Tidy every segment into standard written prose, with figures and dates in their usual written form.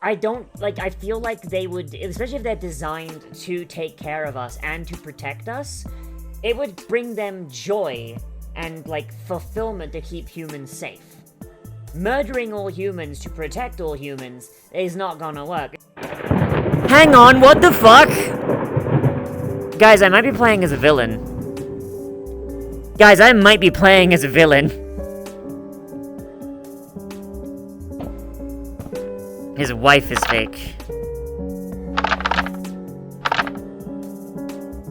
I don't, like, I feel like they would, especially if they're designed to take care of us and to protect us, it would bring them joy and, like, fulfillment to keep humans safe. Murdering all humans to protect all humans is not gonna work. Hang on, what the fuck? Guys, I might be playing as a villain. Guys, I might be playing as a villain. His wife is fake.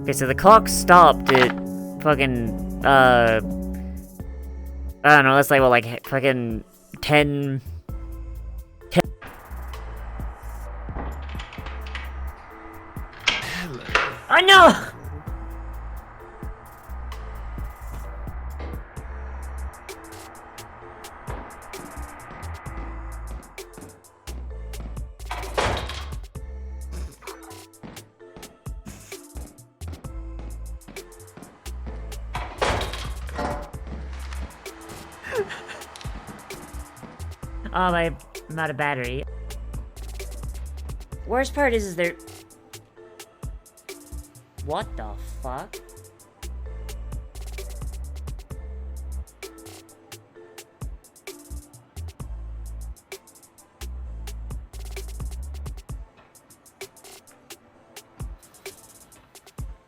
Okay, so the clock stopped at fucking, I don't know, that's like, what, like, fucking 10... Hello. Oh no! Oh, I'm out of battery. Worst part is there... What the fuck?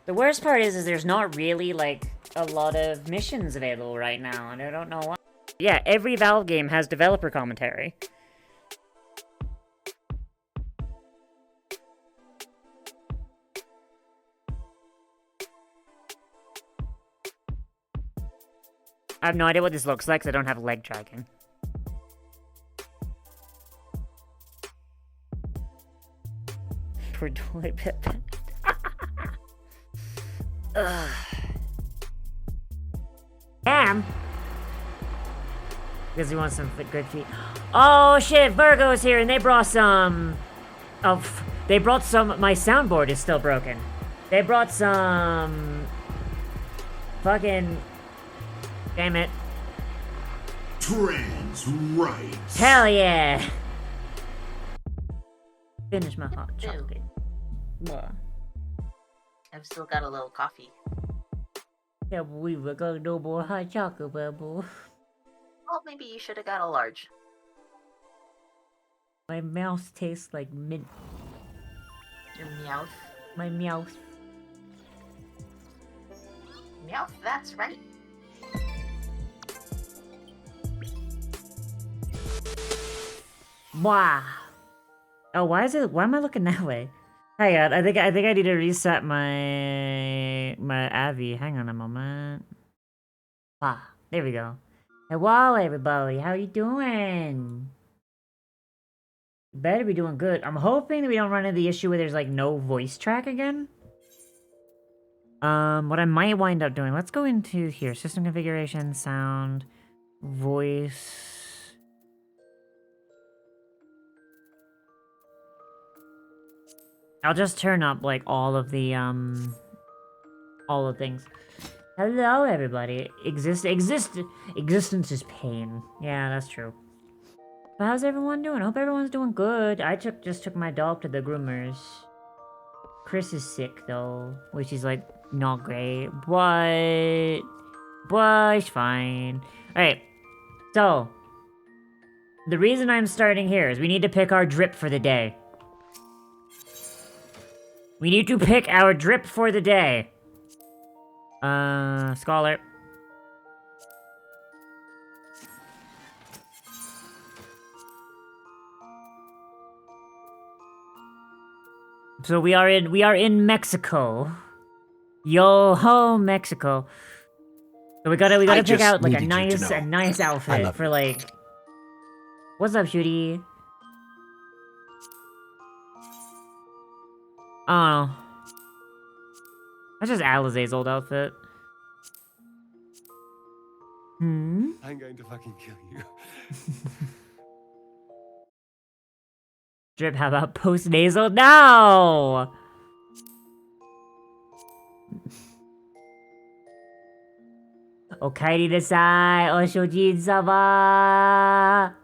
The worst part is there's not really, like, a lot of missions available right now, and I don't know why. Yeah, every Valve game has developer commentary. I have no idea what this looks like, because I don't have leg tracking. For toilet paper. Ugh. Damn! Because he wants some good feet. Oh shit, Virgo's here and they brought some... they brought some... My soundboard is still broken. They brought some... Fucking... Damn it. Trans rights. Hell yeah! Finish my hot chocolate. What? I've still got a little coffee. Yeah, we were gonna do more hot chocolate, bubble. Well, maybe you should have got a large. My mouth tastes like mint. Your meowth. My mouth. Meowth, that's right. Wow. Oh, why am I looking that way? Hang on, I think I need to reset my Avi. Hang on a moment. Ah, there we go. Hello, everybody. How you doing? You better be doing good. I'm hoping that we don't run into the issue where there's like no voice track again. What I might wind up doing. Let's go into here. System configuration, sound, voice. I'll just turn up, like, all of the things. Hello, everybody. Existence is pain. Yeah, that's true. But how's everyone doing? I hope everyone's doing good. I just took my dog to the groomers. Chris is sick, though, which is, like, not great, but it's fine. Alright, so, the reason I'm starting here is we need to pick our drip for the day. We need to pick our drip for the day. Scholar. So we are in Mexico. Yo ho, Mexico. So we gotta pick out like a nice outfit for like. What's up, Shooty? Oh. That's just Alizé's old outfit. I'm going to fucking kill you. Drip, how about post-nasal? No! Okairi desai, oshojin sama!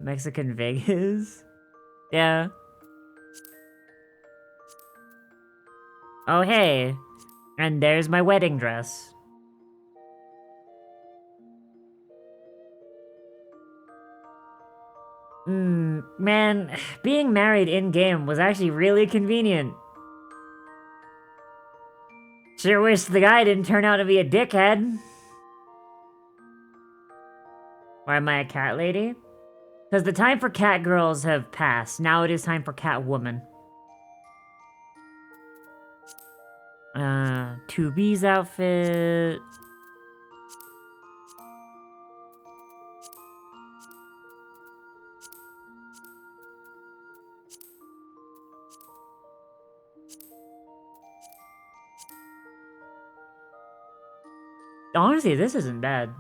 Mexican Vegas? Yeah. Oh, hey. And there's my wedding dress. Man, being married in-game was actually really convenient. Sure wish the guy didn't turn out to be a dickhead. Why am I a cat lady? Because the time for cat girls have passed. Now it is time for cat woman. 2B's outfit. Honestly, this isn't bad.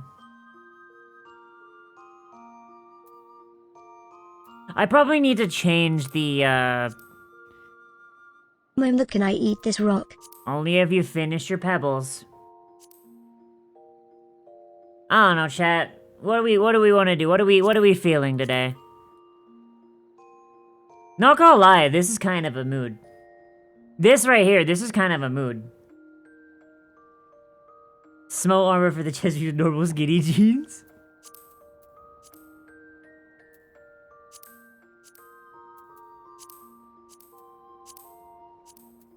I probably need to change the, Mom, can I eat this rock? only if you finish your pebbles. I don't know, chat. What do we want to do? What are we feeling today? Not gonna lie, this is kind of a mood. This right here, this is kind of a mood. Small armor for the chest with normal skinny jeans.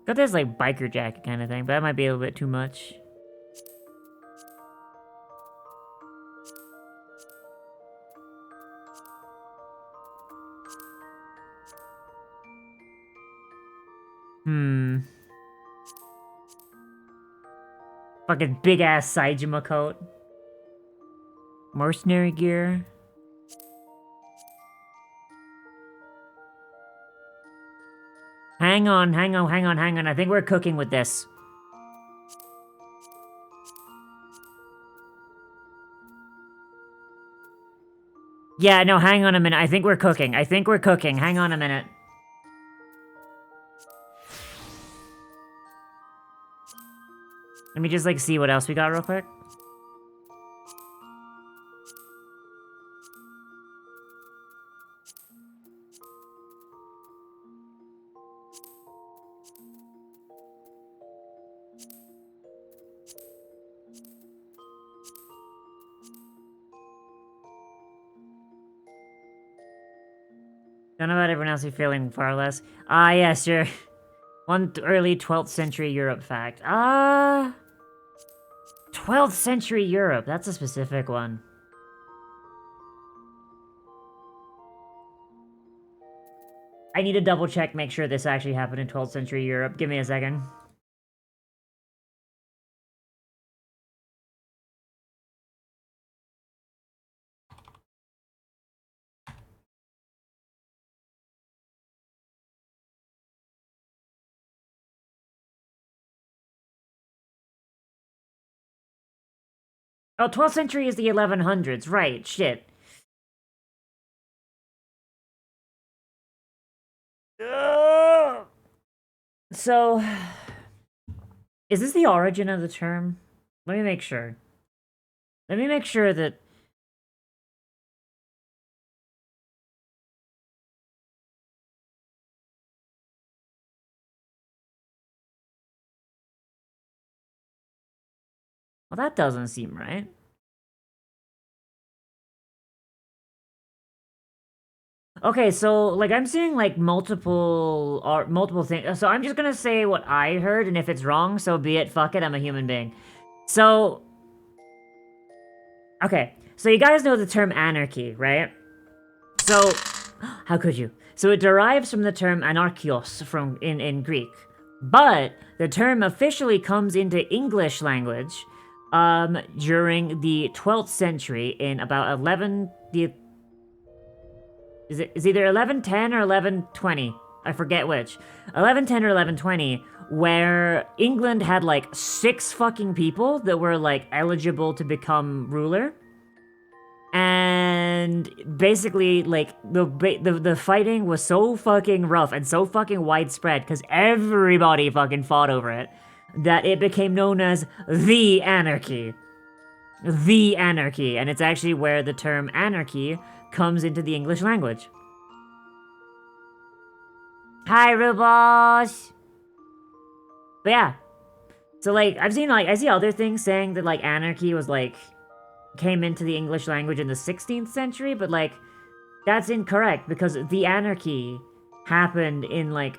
Got this like biker jacket kind of thing, but that might be a little bit too much. Fucking big ass Saijima coat. Mercenary gear. Hang on. I think we're cooking with this. Yeah, no, hang on a minute. I think we're cooking. Hang on a minute. Let me just, like, see what else we got real quick. Don't know about everyone else who's feeling far less. Ah, yeah, sure. Early 12th century Europe fact. 12th century Europe. That's a specific one. I need to double check, make sure this actually happened in 12th century Europe. Give me a second. Oh, 12th century is the 1100s. Right, shit. So, is this the origin of the term? Let me make sure. Let me make sure that... Well, that doesn't seem right. Okay, so, like, I'm seeing, like, multiple things. So I'm just gonna say what I heard, and if it's wrong, so be it. Fuck it, I'm a human being. So... Okay, so you guys know the term anarchy, right? So... How could you? So it derives from the term anarchios in Greek. But the term officially comes into English language during the 12th century in about is either 1110 or 1120. I forget which. 1110 or 1120, where England had like 6 fucking people that were like eligible to become ruler. And basically, like, the fighting was so fucking rough and so fucking widespread, because everybody fucking fought over it, that it became known as the Anarchy. The Anarchy, and it's actually where the term anarchy comes into the English language. Hi, Rubos! But yeah. So, like, I see other things saying that, like, anarchy was, like, came into the English language in the 16th century, but, like, that's incorrect, because the anarchy happened in, like,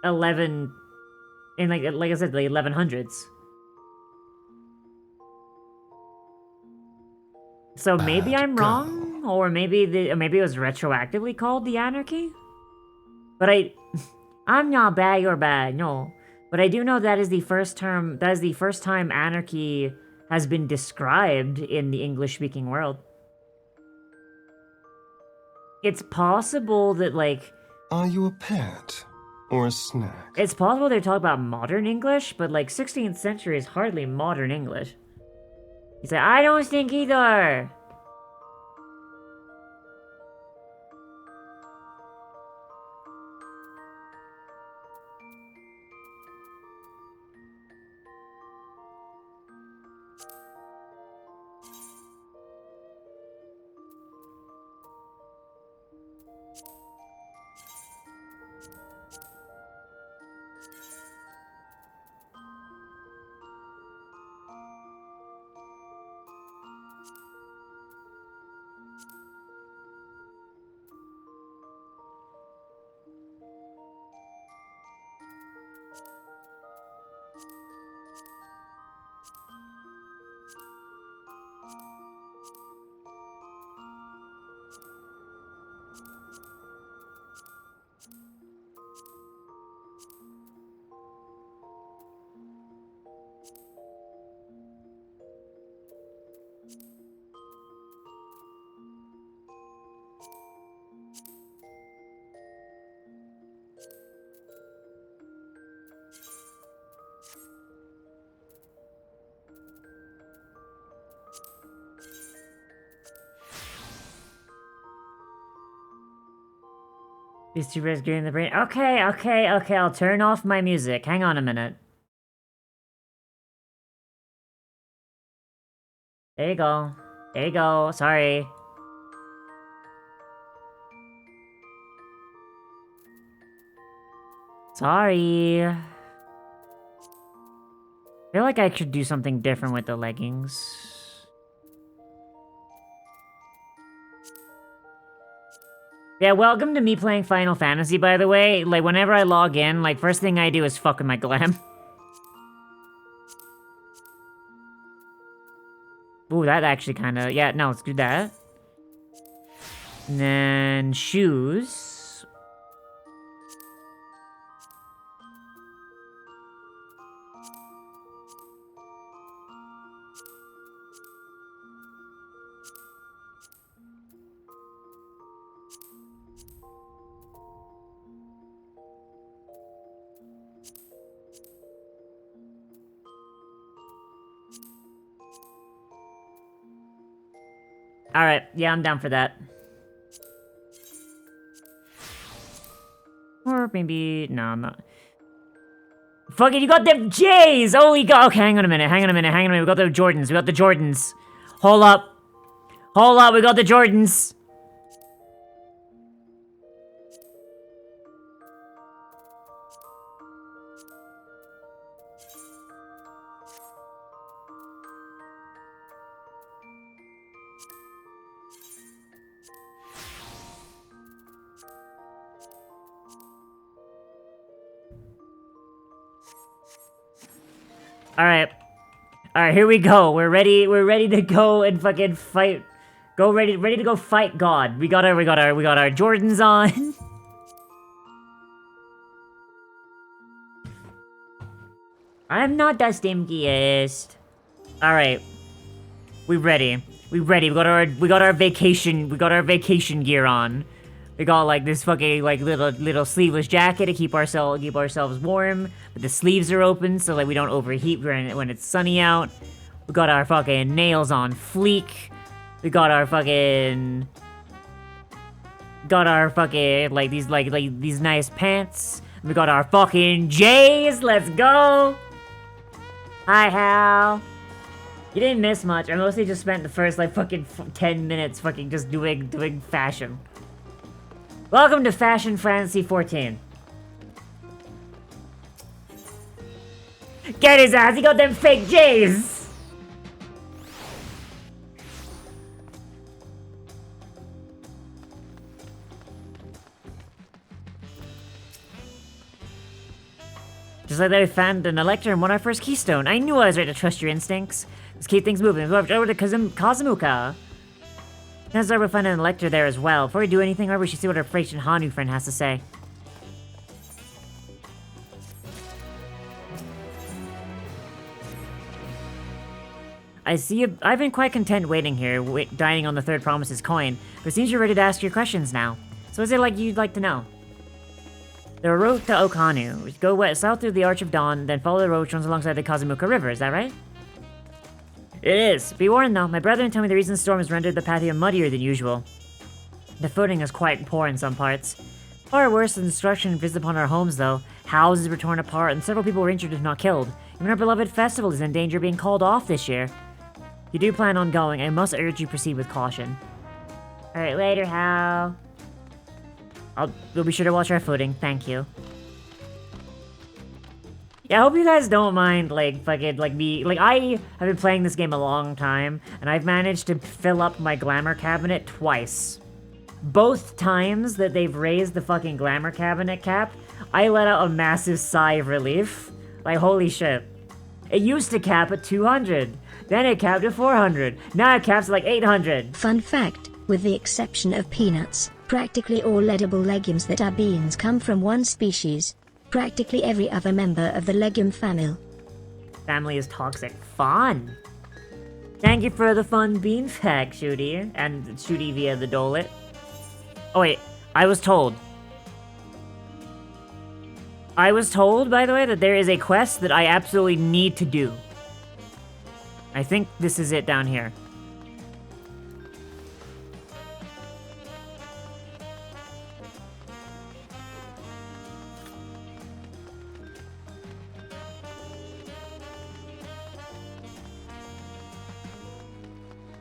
11... in, like I said, the 1100s. So maybe I'm wrong, or maybe maybe it was retroactively called the anarchy? But I'm not bad, you're bad, no. But I do know that is the first time anarchy has been described in the English-speaking world. It's possible that, like... Are you a pet? Or a snack? It's possible they're talking about modern English, but, like, 16th century is hardly modern English. He said, I don't think either! These two bears getting the brain. Okay, I'll turn off my music. Hang on a minute. There you go. There you go. Sorry. Sorry. I feel like I should do something different with the leggings. Yeah, welcome to me playing Final Fantasy, by the way. Like, whenever I log in, like, first thing I do is fuck with my glam. Ooh, that actually kinda... Yeah, no, let's do that. And then... shoes. Alright, yeah, I'm down for that. Or maybe... No, I'm not... Fuck it, you got them J's! Holy god! Okay, hang on a minute. We got the Jordans. Hold up, we got the Jordans. Alright, here we go. We're ready to go and fucking fight. Ready to go fight God. We got our Jordans on. I'm not the stinkiest. Alright. We ready. We got our vacation gear on. We got like this fucking like little sleeveless jacket to keep ourselves warm, but the sleeves are open so like we don't overheat when it's sunny out. We got our fucking nails on fleek. We got our fucking like these nice pants. We got our fucking J's. Let's go. Hi Hal. You didn't miss much. I mostly just spent the first like fucking 10 minutes fucking just doing fashion. Welcome to Fashion Fantasy 14. Get his ass, he got them fake J's! Just like that I found an elector and won our first keystone. I knew I was right to trust your instincts. Let's keep things moving. We'll over to Kazamuka. Chances are we'll find an elector there as well. Before we do anything, however, we should see what our Frachin Hanu friend has to say. I see I've been quite content waiting here, dining on the third promise's coin, but it seems you're ready to ask your questions now. So is it like you'd like to know? The road to Okanu. Go west, south through the Arch of Dawn, then follow the road which runs alongside the Kazamuka River, is that right? It is. Be warned though, my brethren tell me the reason the storm has rendered the path even muddier than usual. The footing is quite poor in some parts. Far worse than destruction visited upon our homes though. Houses were torn apart and several people were injured if not killed. Even our beloved festival is in danger of being called off this year. If you do plan on going, I must urge you proceed with caution. Alright, later, Hal. We'll be sure to watch our footing, thank you. Yeah, I hope you guys don't mind, like, fucking, like, me... Like, I have been playing this game a long time, and I've managed to fill up my glamour cabinet twice. Both times that they've raised the fucking glamour cabinet cap, I let out a massive sigh of relief. Like, holy shit. It used to cap at 200, then it capped at 400, now it caps at like 800. Fun fact, with the exception of peanuts, practically all edible legumes that are beans come from one species. Practically every other member of the legume family is toxic. Fun! Thank you for the fun bean fact, Shooty. And Shooty via the Dolet. Oh wait, I was told, by the way, that there is a quest that I absolutely need to do. I think this is it down here.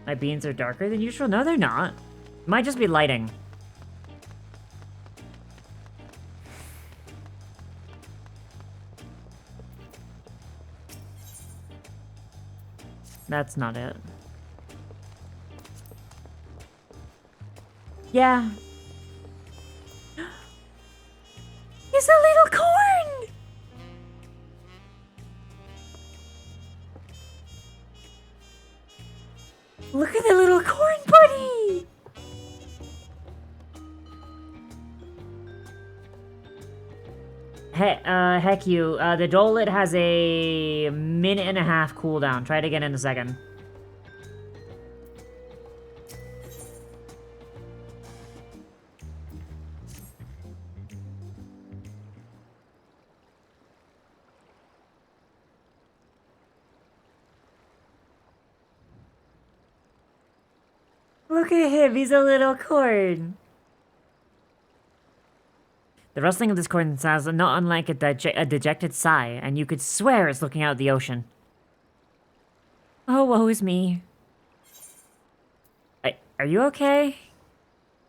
My beans are darker than usual? No, they're not. Might just be lighting. That's not it. Yeah. It's a little corn! Look at the little corn buddy! Heck you. The Dolet has a minute and a half cooldown. Try it again in a second. Look at him, he's a little corn. The rustling of this corn sounds not unlike a dejected sigh, and you could swear it's looking out at the ocean. Oh, woe is me. Are you okay?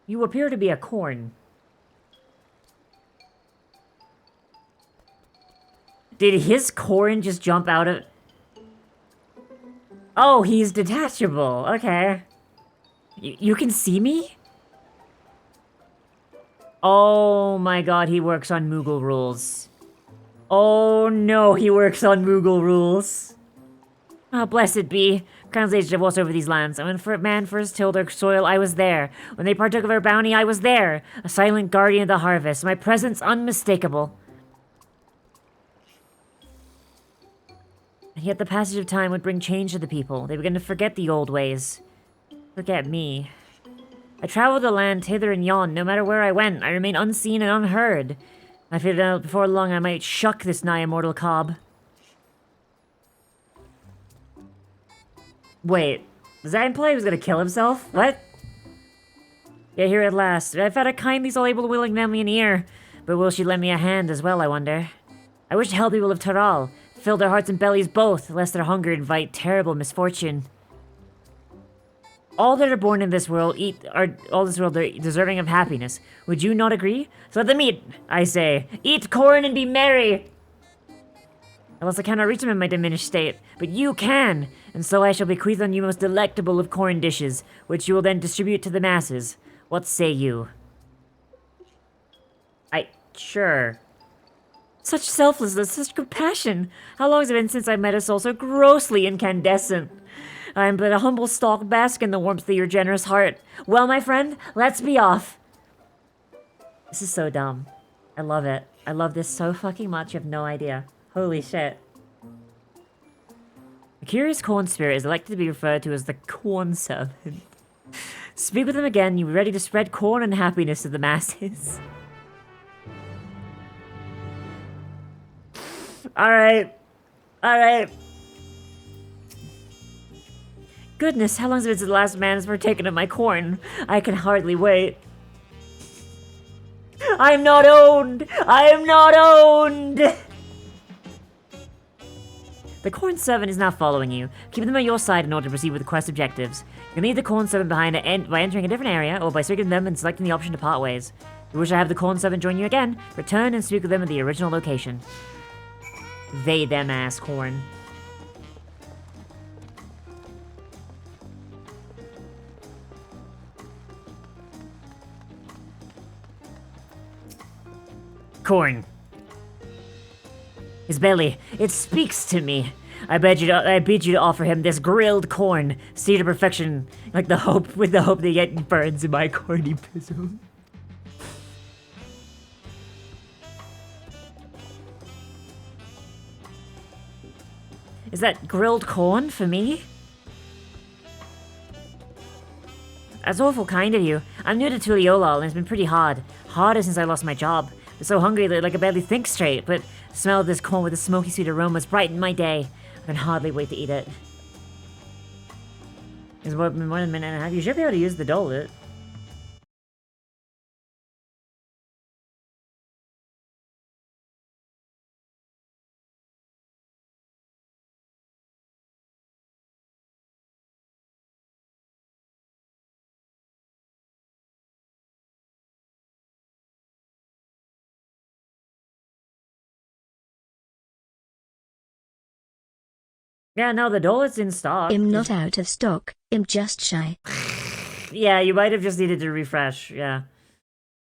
You appear to be a corn. Did his corn just jump out of... Oh, he's detachable. Okay. You can see me? Oh my god, he works on Moogle rules. Oh no, he works on Moogle rules. Oh, blessed be. Crown's age have watched over these lands, and when man first tilled their soil, I was there. When they partook of our bounty, I was there. A silent guardian of the harvest, my presence unmistakable. And yet the passage of time would bring change to the people. They began to forget the old ways. Look at me. I traveled the land hither and yon. No matter where I went, I remained unseen and unheard. I figured out before long I might shuck this nigh immortal cob. Wait, does that imply he was gonna kill himself? What? Yeah, here at last. I've had a kindly soul able to willing lend me an ear. But will she lend me a hand as well, I wonder? I wish to help people of Taral. Fill their hearts and bellies both, lest their hunger invite terrible misfortune. All that are born in this world are deserving of happiness. Would you not agree? So let them eat, I say. Eat corn and be merry! Unless I cannot reach them in my diminished state. But you can! And so I shall bequeath on you most delectable of corn dishes, which you will then distribute to the masses. What say you? Sure. Such selflessness, such compassion! How long has it been since I met a soul so grossly incandescent? I am but a humble stalk bask in the warmth of your generous heart. Well, my friend, let's be off! This is so dumb. I love it. I love this so fucking much, you have no idea. Holy shit. A curious corn spirit is elected to be referred to as the CORNSERVANT. Speak with them again, you be ready to spread corn and happiness to the masses. Alright. Alright. Goodness, how long has it been since the last man has partaken of my corn? I can hardly wait. I am not owned! I am not owned! The Corn Servant is now following you. Keep them at your side in order to proceed with the quest objectives. You'll leave the Corn Servant behind by entering a different area, or by speaking to them and selecting the option to part ways. If you wish to have the Corn Servant join you again, return and speak with them at the original location. They, them ass corn. Corn. His belly, it speaks to me. I bid you to offer him this grilled corn, seared to perfection, with the hope that yet burns in my corny bosom. Is that grilled corn for me? That's awful kind of you. I'm new to Tuliolal and it's been pretty hard. Harder since I lost my job. I'm so hungry that I barely think straight, but the smell of this corn with the smoky sweet aromas brightened my day. I can hardly wait to eat it. It's more than a minute and a half. You should be able to use the dolet. Yeah, no, the dolet's in stock. I'm not out of stock. I'm just shy. Yeah, you might have just needed to refresh, yeah.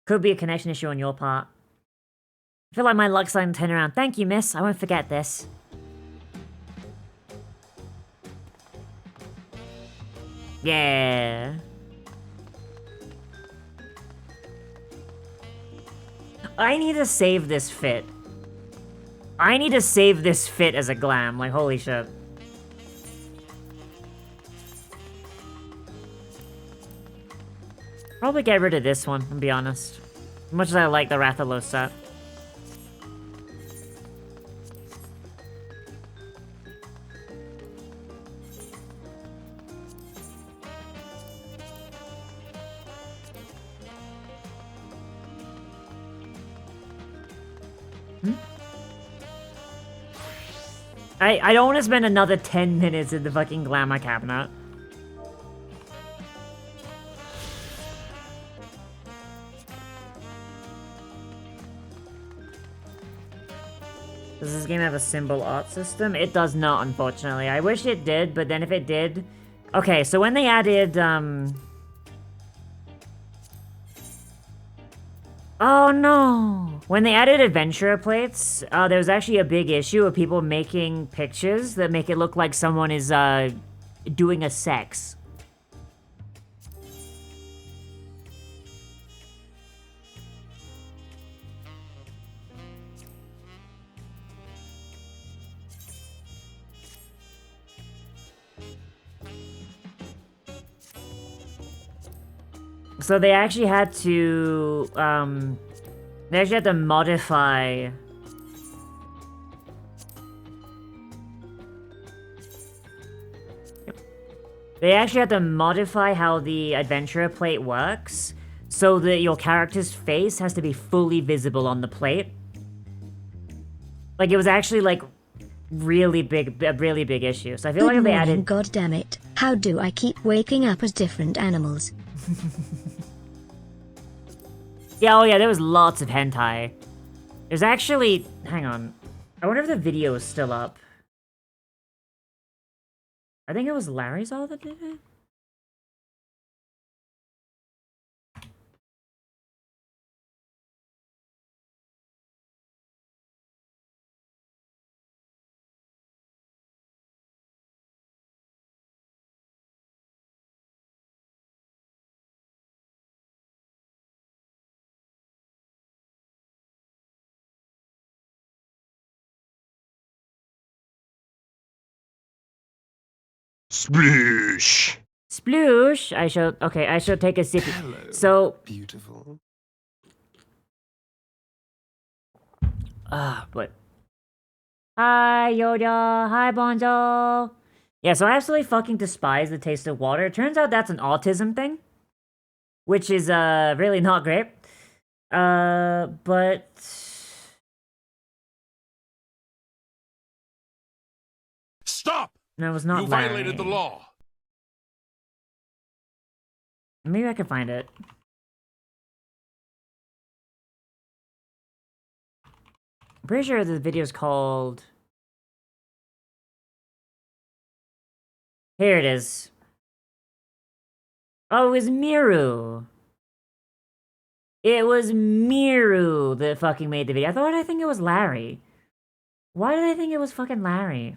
Could be a connection issue on your part. I feel like my luck's starting to turn around. Thank you, miss. I won't forget this. Yeah. I need to save this fit. I need to save this fit as a glam. Like, holy shit. Probably get rid of this one, to be honest. As much as I like the Rathalos set. I don't want to spend another 10 minutes in the fucking glamour cabinet. Does this game have a symbol art system? It does not, unfortunately. I wish it did, but then if it did... Okay, so when they added, Oh no! When they added adventurer plates, there was actually a big issue of people making pictures that make it look like someone is, doing a sex. So they actually had to, modify... They actually had to modify how the adventurer plate works, so that your character's face has to be fully visible on the plate. Like, it was actually, like, really big issue. So I feel Good like if they morning, added... God damn it. How do I keep waking up as different animals? Yeah, oh yeah, there was lots of hentai. There's actually... Hang on. I wonder if the video is still up. I think it was Larry's all that did it? Sploosh! Sploosh! I shall take a sip. Hello, So, beautiful. but... Hi, Yoda. Hi, Bonzo. Yeah, so I absolutely fucking despise the taste of water. It turns out that's an autism thing. Which is, really not great. But... Stop! No, it was not You Larry. violated the law. Maybe I can find it. I'm pretty sure the video's called... Here it is. Oh, it was Miru. It was Miru that fucking made the video. I think it was Larry. Why did I think it was fucking Larry?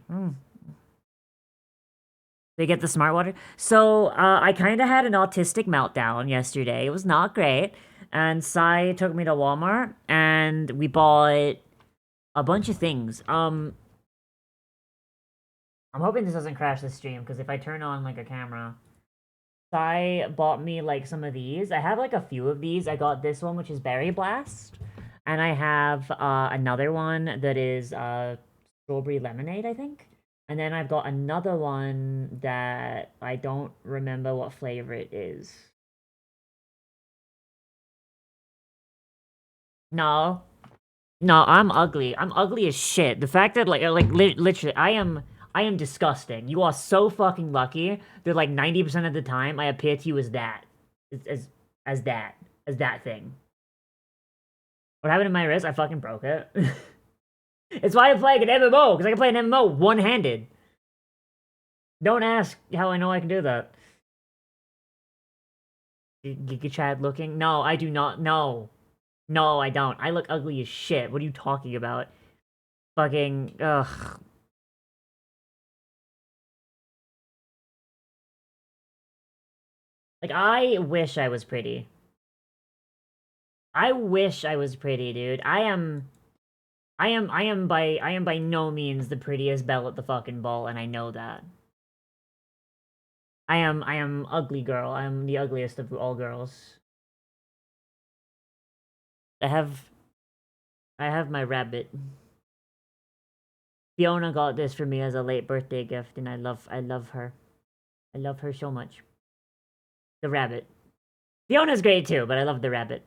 They get the smart water. So, I kind of had an autistic meltdown yesterday. It was not great. And Sai took me to Walmart, and we bought a bunch of things. I'm hoping this doesn't crash the stream, because if I turn on, like, a camera... Sai bought me, like, some of these. I have, like, a few of these. I got this one, which is Berry Blast. And I have, another one that is, Strawberry Lemonade, I think. And then I've got another one that I don't remember what flavor it is. No. No, I'm ugly. I'm ugly as shit. The fact that, literally, I am disgusting. You are so fucking lucky that, like, 90% of the time I appear to you as that. As that thing. What happened to my wrist? I fucking broke it. It's why I'm playing an MMO, because I can play an MMO one-handed. Don't ask how I know I can do that. Giga Chad looking? No, I do not. No. No, I don't. I look ugly as shit. What are you talking about? Fucking, ugh. Like, I wish I was pretty. I wish I was pretty, dude. I am by no means the prettiest belle at the fucking ball, and I know that. I am ugly girl. I am the ugliest of all girls. I have my rabbit. Fiona got this for me as a late birthday gift, and I love her. I love her so much. The rabbit. Fiona's great too, but I love the rabbit.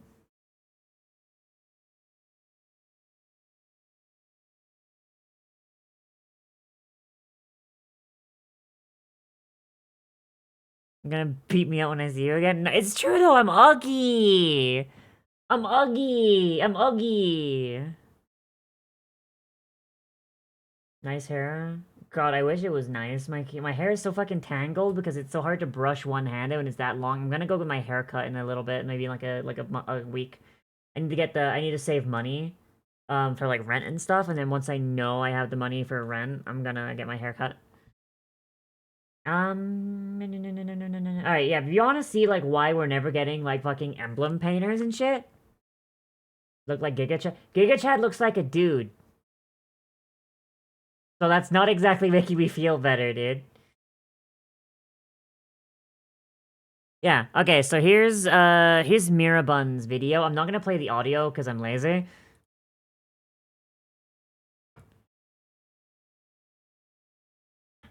You're gonna beat me out when I see you again? No, it's true though, I'm ugly! I'm ugly! I'm ugly! Nice hair. God, I wish it was nice. My hair is so fucking tangled because it's so hard to brush one-handed when it's that long. I'm gonna go get my hair cut in a little bit, maybe like a week. I need to save money, for like rent and stuff, and then once I know I have the money for rent, I'm gonna get my hair cut. Alright, yeah, if you wanna see, like, why we're never getting, like, fucking emblem painters and shit, look like Giga Chad. Giga Chad looks like a dude. So that's not exactly making me feel better, dude. Yeah, okay, so here's Mirabun's video. I'm not gonna play the audio, because I'm lazy.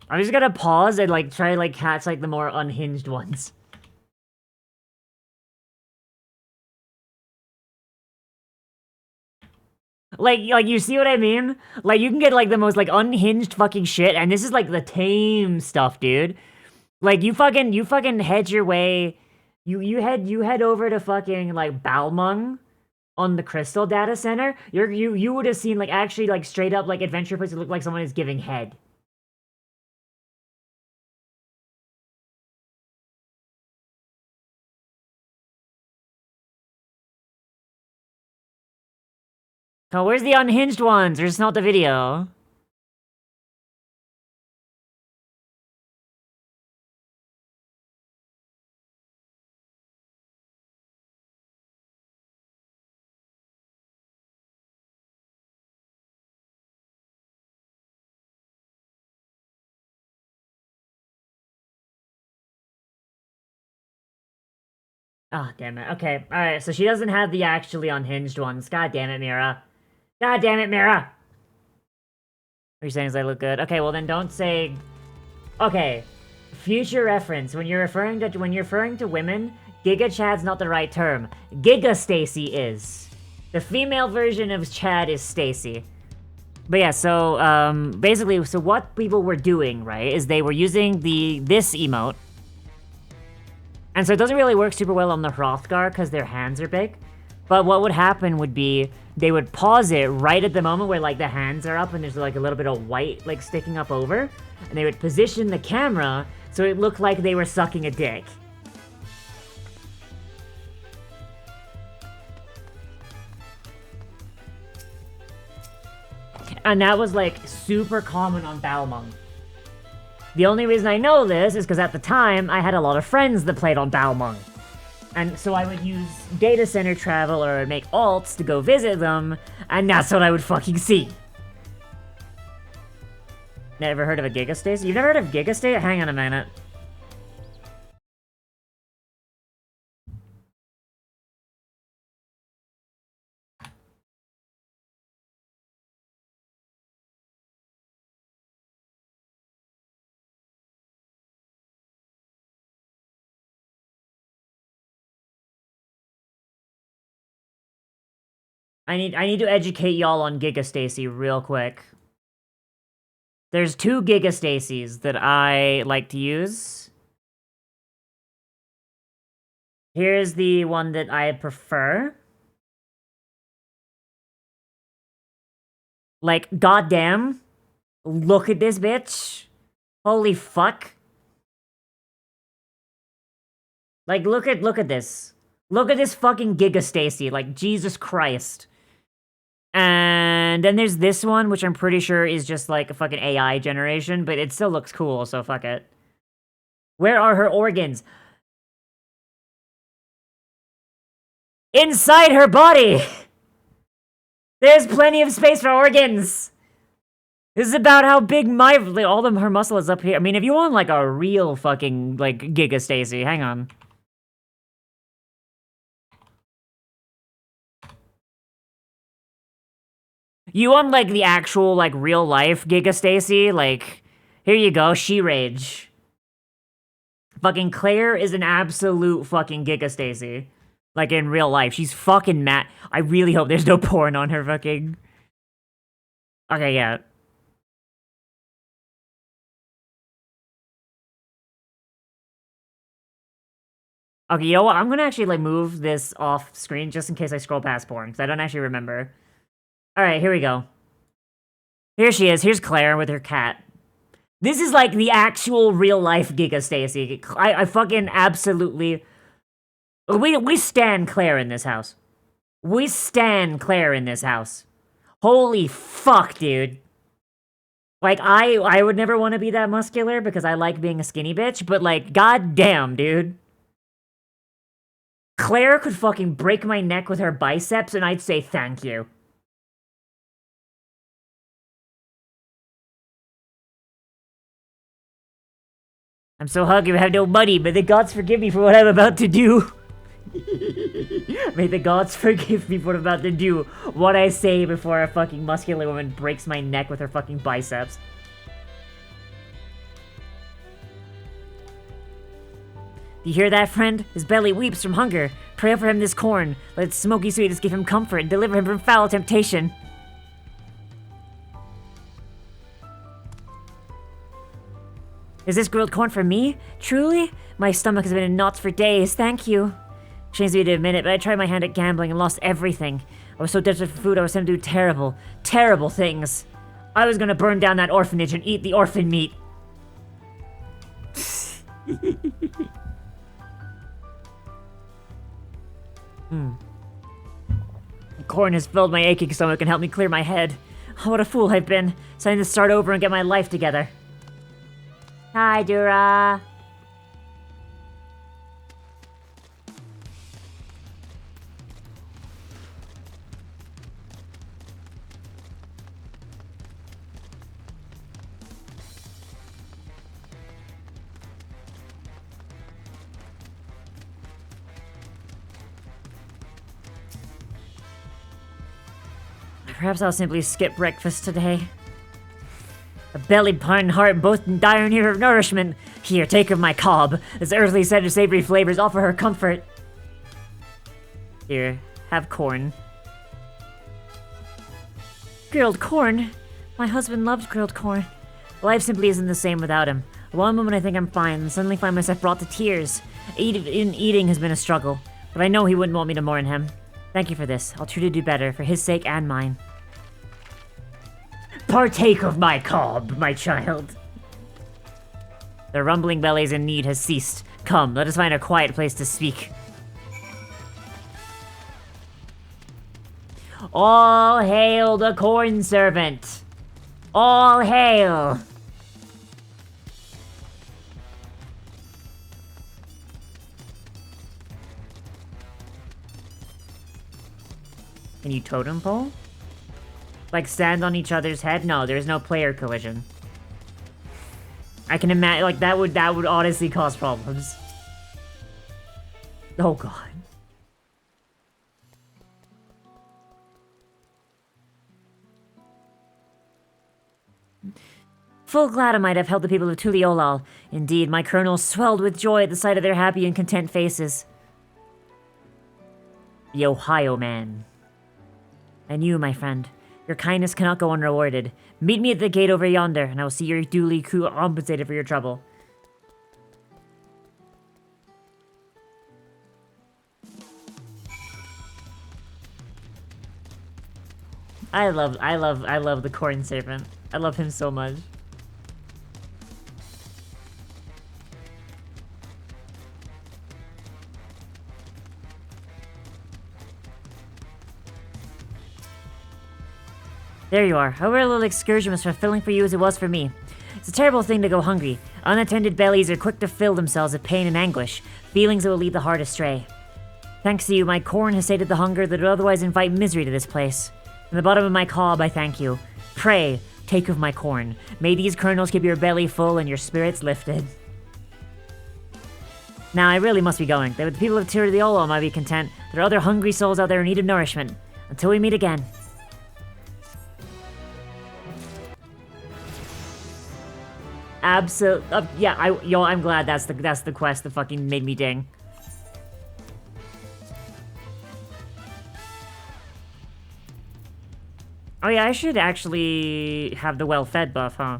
I'm just gonna pause and, like, try to, like, catch, like, the more unhinged ones. Like you see what I mean? Like you can get like the most like unhinged fucking shit, and this is like the tame stuff, dude. Like you fucking head your way, you head over to fucking like Balmung on the Crystal Data Center. You would have seen like actually like straight up like adventure places look like someone is giving head. Oh, where's the unhinged ones? There's not the video. Oh, damn it. Okay, alright, so she doesn't have the actually unhinged ones. God damn it, Mira. God damn it, Mira! What are you saying is they look good? Okay, well then don't say... Okay, future reference. When you're referring to women, Giga Chad's not the right term. Giga Stacy is. The female version of Chad is Stacy. But yeah, so, basically, so what people were doing, right, is they were using this emote. And so it doesn't really work super well on the Hrothgar because their hands are big. But what would happen would be they would pause it right at the moment where like the hands are up and there's like a little bit of white like sticking up over. And they would position the camera so it looked like they were sucking a dick. And that was like super common on Balmung. The only reason I know this is because at the time, I had a lot of friends that played on Balmung. And so I would use data center travel or make alts to go visit them, and that's what I would fucking see. Never heard of a Gigastace? You've never heard of Gigastace? Hang on a minute. I need to educate y'all on Gigastacy real quick. There's two Gigastacies that I like to use. Here's the one that I prefer. Like, goddamn. Look at this bitch. Holy fuck. Like, look at this. Look at this fucking Gigastacy. Like, Jesus Christ. And then there's this one, which I'm pretty sure is just like a fucking AI generation, but it still looks cool, so fuck it. Where are her organs? Inside her body! There's plenty of space for organs! This is about how big all of her muscle is up here. I mean, if you want like a real fucking, like, Gigastacy, hang on. You want, like, the actual, like, real-life Gigastacy? Like, here you go, She-Rage. Fucking Claire is an absolute fucking Gigastacy. Like, in real life. She's fucking mad. I really hope there's no porn on her fucking... Okay, yeah. Okay, you know what? I'm gonna actually, like, move this off screen just in case I scroll past porn, because I don't actually remember. Alright, here we go. Here she is. Here's Claire with her cat. This is like the actual real-life Gigastacy. I fucking absolutely... We stan Claire in this house. We stan Claire in this house. Holy fuck, dude. Like, I would never want to be that muscular because I like being a skinny bitch, but like, goddamn, dude. Claire could fucking break my neck with her biceps and I'd say thank you. I'm so hungry, I have no money. May the gods forgive me for what I'm about to do. May the gods forgive me for what I'm about to do. What I say before a fucking muscular woman breaks my neck with her fucking biceps. You hear that, friend? His belly weeps from hunger. Pray for him this corn. Let its smoky sweetness give him comfort and deliver him from foul temptation. Is this grilled corn for me? Truly? My stomach has been in knots for days, thank you. Shames me to admit it, but I tried my hand at gambling and lost everything. I was so desperate for food, I was sent to do terrible, terrible things. I was gonna burn down that orphanage and eat the orphan meat. Corn has filled my aching stomach and helped me clear my head. Oh, what a fool I've been. Deciding to start over and get my life together. Hi, Dura. Perhaps I'll simply skip breakfast today. A belly, pine, and heart, both in dire need of nourishment. Here, take of my cob. Its earthly scent and savory flavors offer her comfort. Here, have corn. Grilled corn? My husband loved grilled corn. Life simply isn't the same without him. One moment I think I'm fine, and suddenly find myself brought to tears. Eating has been a struggle, but I know he wouldn't want me to mourn him. Thank you for this. I'll try to do better, for his sake and mine. Partake of my cob, my child. The rumbling bellies in need has ceased. Come, let us find a quiet place to speak. All hail the corn servant! All hail! Can you totem pole? Like stand on each other's head? No, there's no player collision. I can imagine, like that would honestly cause problems. Oh god. Full glad I might have helped the people of Tuliolal. Indeed, my colonel swelled with joy at the sight of their happy and content faces. The Ohio man. And you, my friend, your kindness cannot go unrewarded. Meet me at the gate over yonder, and I will see you're duly compensated for your trouble. I love the corn servant. I love him so much. There you are. However, a little excursion was fulfilling for you as it was for me. It's a terrible thing to go hungry. Unattended bellies are quick to fill themselves with pain and anguish, feelings that will lead the heart astray. Thanks to you, my corn has sated the hunger that would otherwise invite misery to this place. From the bottom of my cob, I thank you. Pray, take of my corn. May these kernels keep your belly full and your spirits lifted. Now, I really must be going. The people of Tirdiolo might be content. There are other hungry souls out there in need of nourishment. Until we meet again. Absolutely. Yeah, I'm glad that's the quest that fucking made me ding. Oh yeah, I should actually have the well-fed buff, huh?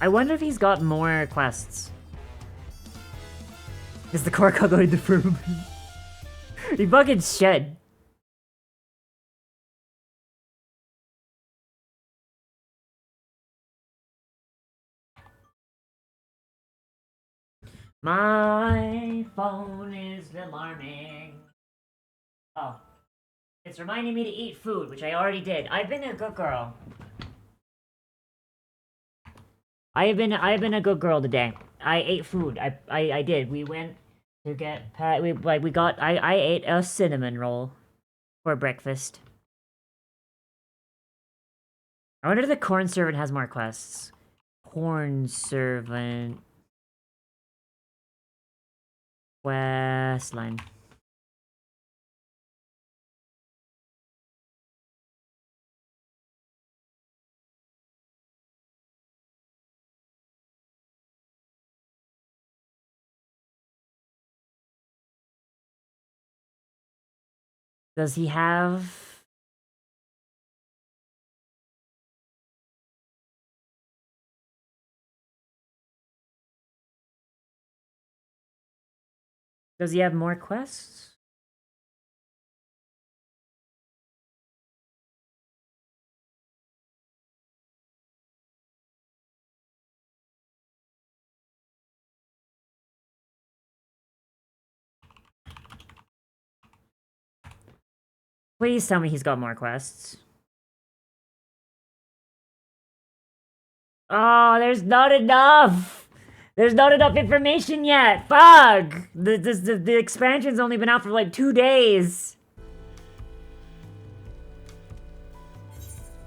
I wonder if he's got more quests. Is the Korka going to firmament? He fucking should. My phone is alarming. Oh. It's reminding me to eat food, which I already did. I've been a good girl. I have been a good girl today. I ate food. I did. We went to get I ate a cinnamon roll for breakfast. I wonder if the corn servant has more quests. Corn servant quest line. Does he have... Does he have more quests? Please tell me he's got more quests. Oh, there's not enough! There's not enough information yet! Fuck! The expansion's only been out for like 2 days.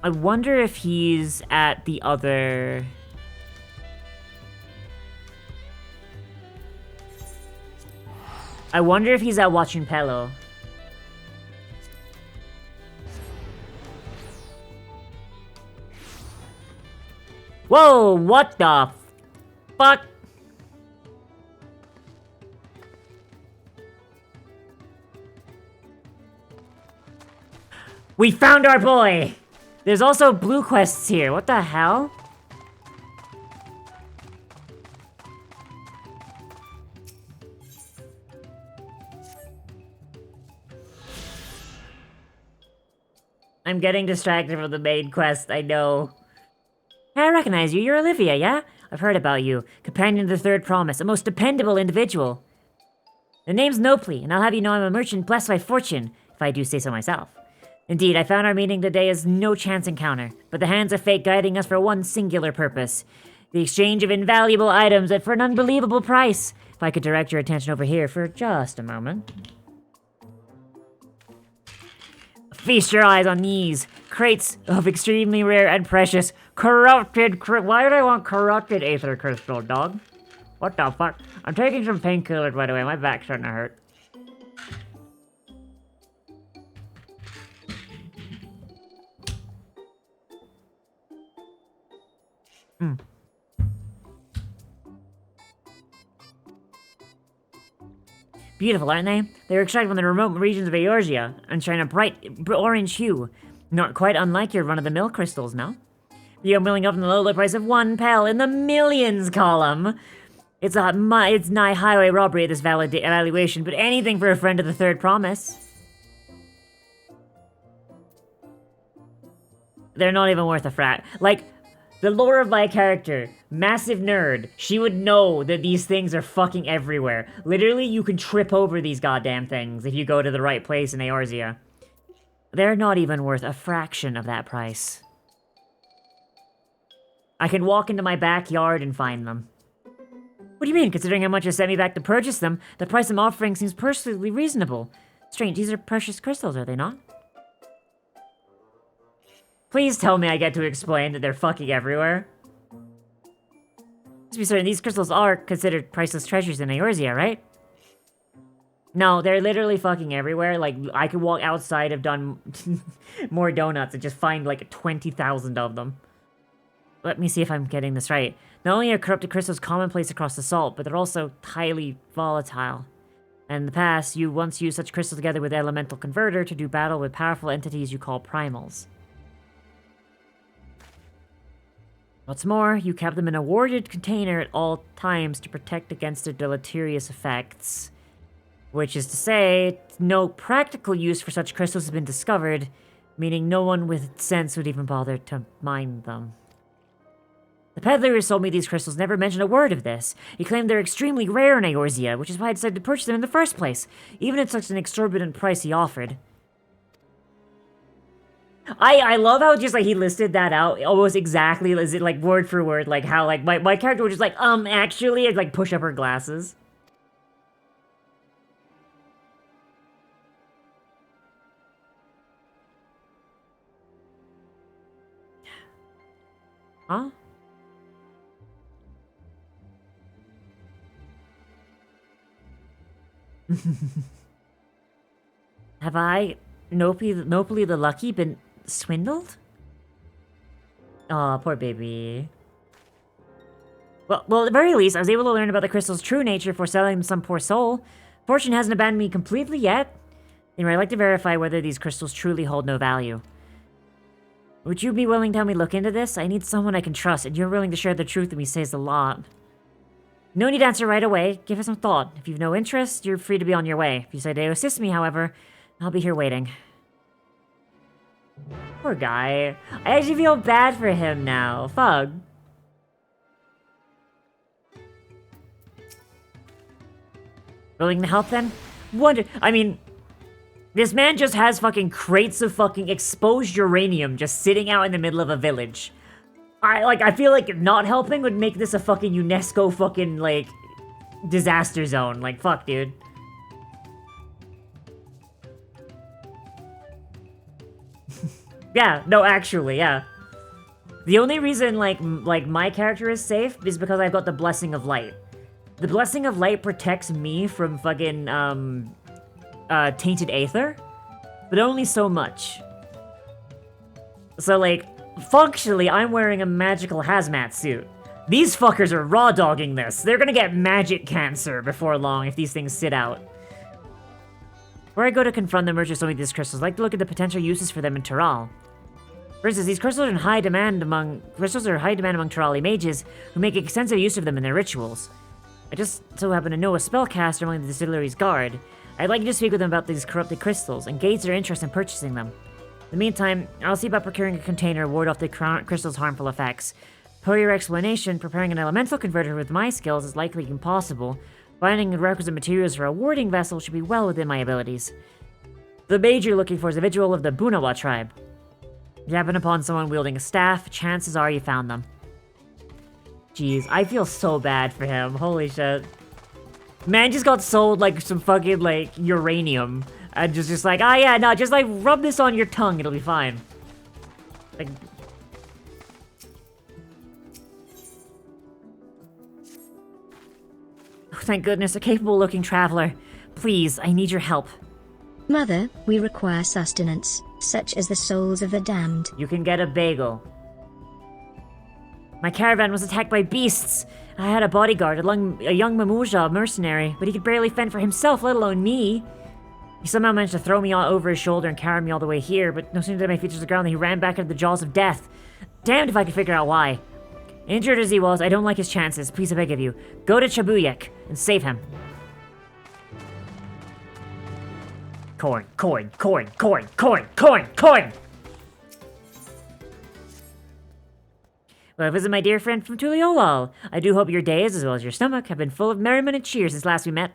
I wonder if he's at the other... I wonder if he's at Watching Pello. Whoa, what the fuck? We found our boy! There's also blue quests here, what the hell? I'm getting distracted from the main quest, I know. I recognize you. You're Olivia, yeah? I've heard about you. Companion of the Third Promise, a most dependable individual. The name's Nopley, and I'll have you know I'm a merchant blessed by fortune, if I do say so myself. Indeed, I found our meeting today as no chance encounter, but the hands of fate guiding us for one singular purpose. The exchange of invaluable items at for an unbelievable price. If I could direct your attention over here for just a moment. Feast your eyes on these crates of extremely rare and precious corrupted why would I want corrupted aether crystal, dog? What the fuck? I'm taking some painkillers, by the way. My back's starting to hurt. Beautiful, aren't they? They were extracted from the remote regions of Eorzea and shine a bright orange hue. Not quite unlike your run-of-the-mill crystals, no? The unwilling up from the low price of 1 pel in the millions column. It's nigh highway robbery at this valuation, but anything for a friend of the Third Promise. They're not even worth a frat. Like, the lore of my character, massive nerd, she would know that these things are fucking everywhere. Literally, you can trip over these goddamn things if you go to the right place in Eorzea. They're not even worth a fraction of that price. I can walk into my backyard and find them. What do you mean? Considering how much you sent me back to purchase them, the price I'm offering seems perfectly reasonable. Strange, these are precious crystals, are they not? Please tell me I get to explain that they're fucking everywhere. To be certain, these crystals are considered priceless treasures in Eorzea, right? No, they're literally fucking everywhere. Like, I could walk outside of more donuts and just find like 20,000 of them. Let me see if I'm getting this right. Not only are corrupted crystals commonplace across the salt, but they're also highly volatile. And in the past, you once used such crystals together with Elemental Converter to do battle with powerful entities you call primals. What's more, you kept them in a warded container at all times to protect against their deleterious effects. Which is to say, no practical use for such crystals has been discovered, meaning no one with sense would even bother to mine them. The peddler who sold me these crystals never mentioned a word of this. He claimed they're extremely rare in Eorzea, which is why I decided to purchase them in the first place, even at such an exorbitant price he offered. I love how just, like, he listed that out almost exactly, like, word for word, like, how, like, my character was just like, actually, I'd, like, push up her glasses. Huh? Have I, Nopally the Lucky, been swindled? Aw, poor baby. Well, at the very least, I was able to learn about the crystal's true nature for selling them some poor soul. Fortune hasn't abandoned me completely yet. Anyway, I'd like to verify whether these crystals truly hold no value. Would you be willing to help me look into this? I need someone I can trust, and you're willing to share the truth with me says a lot. No need to answer right away. Give it some thought. If you've no interest, you're free to be on your way. If you say to assist me, however, I'll be here waiting. Poor guy. I actually feel bad for him now. Fuck. Willing to help then? I mean, this man just has fucking crates of fucking exposed uranium just sitting out in the middle of a village. I feel like not helping would make this a fucking UNESCO fucking, like, disaster zone. Like, fuck, dude. Yeah, no, actually, yeah. The only reason, like, my character is safe is because I've got the Blessing of Light. The Blessing of Light protects me from fucking, tainted aether, but only so much. So, like, functionally, I'm wearing a magical hazmat suit. These fuckers are raw dogging this. They're gonna get magic cancer before long if these things sit out. Before I go to confront the merchants selling these crystals, I'd like to look at the potential uses for them in Tural. For instance, these crystals are in high demand among Turali mages who make extensive use of them in their rituals. I just so happen to know a spellcaster among the distillery's guard. I'd like you to speak with them about these corrupted crystals and gauge their interest in purchasing them. In the meantime, I'll see about procuring a container to ward off the crystal's harmful effects. Per your explanation, preparing an elemental converter with my skills is likely impossible. Finding the requisite materials for a warding vessel should be well within my abilities. The mage you're looking for is a individual of the Bunawa tribe. If you happen upon someone wielding a staff, chances are you found them. Jeez, I feel so bad for him. Holy shit. Man just got sold, like, some fucking, like, uranium. And just like, ah, yeah, no, just, like, rub this on your tongue, it'll be fine. Like... Oh, thank goodness, a capable-looking traveler. Please, I need your help. Mother, we require sustenance, such as the souls of the damned. You can get a bagel. My caravan was attacked by beasts. I had a bodyguard, a young Mamuja mercenary, but he could barely fend for himself, let alone me. He somehow managed to throw me all over his shoulder and carry me all the way here, but no sooner did my feet touch the ground than he ran back into the jaws of death. Damned if I could figure out why. Injured as he was, I don't like his chances. Please, I beg of you, go to Chabuyek and save him. Corn, corn, corn, corn, corn, corn, corn! Well, visit my dear friend from Tuliolal. I do hope your days, as well as your stomach, have been full of merriment and cheer since last we met.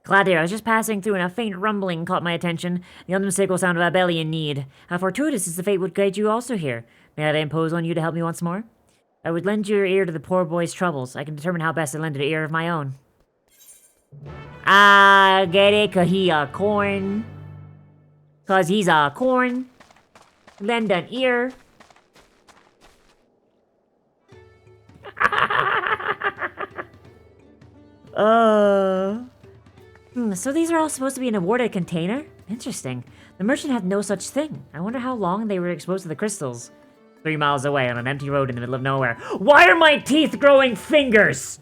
Gladir, I was just passing through and a faint rumbling caught my attention. The unmistakable sound of a belly in need. How fortuitous is the fate would guide you also here. May I impose on you to help me once more? I would lend your ear to the poor boy's troubles. I can determine how best to lend an ear of my own. Ah, get it? 'Cause he a corn. 'Cause he's a corn. Lend an ear. So these are all supposed to be in a warded container? Interesting. The merchant had no such thing. I wonder how long they were exposed to the crystals. 3 miles away on an empty road in the middle of nowhere. Why are my teeth growing fingers?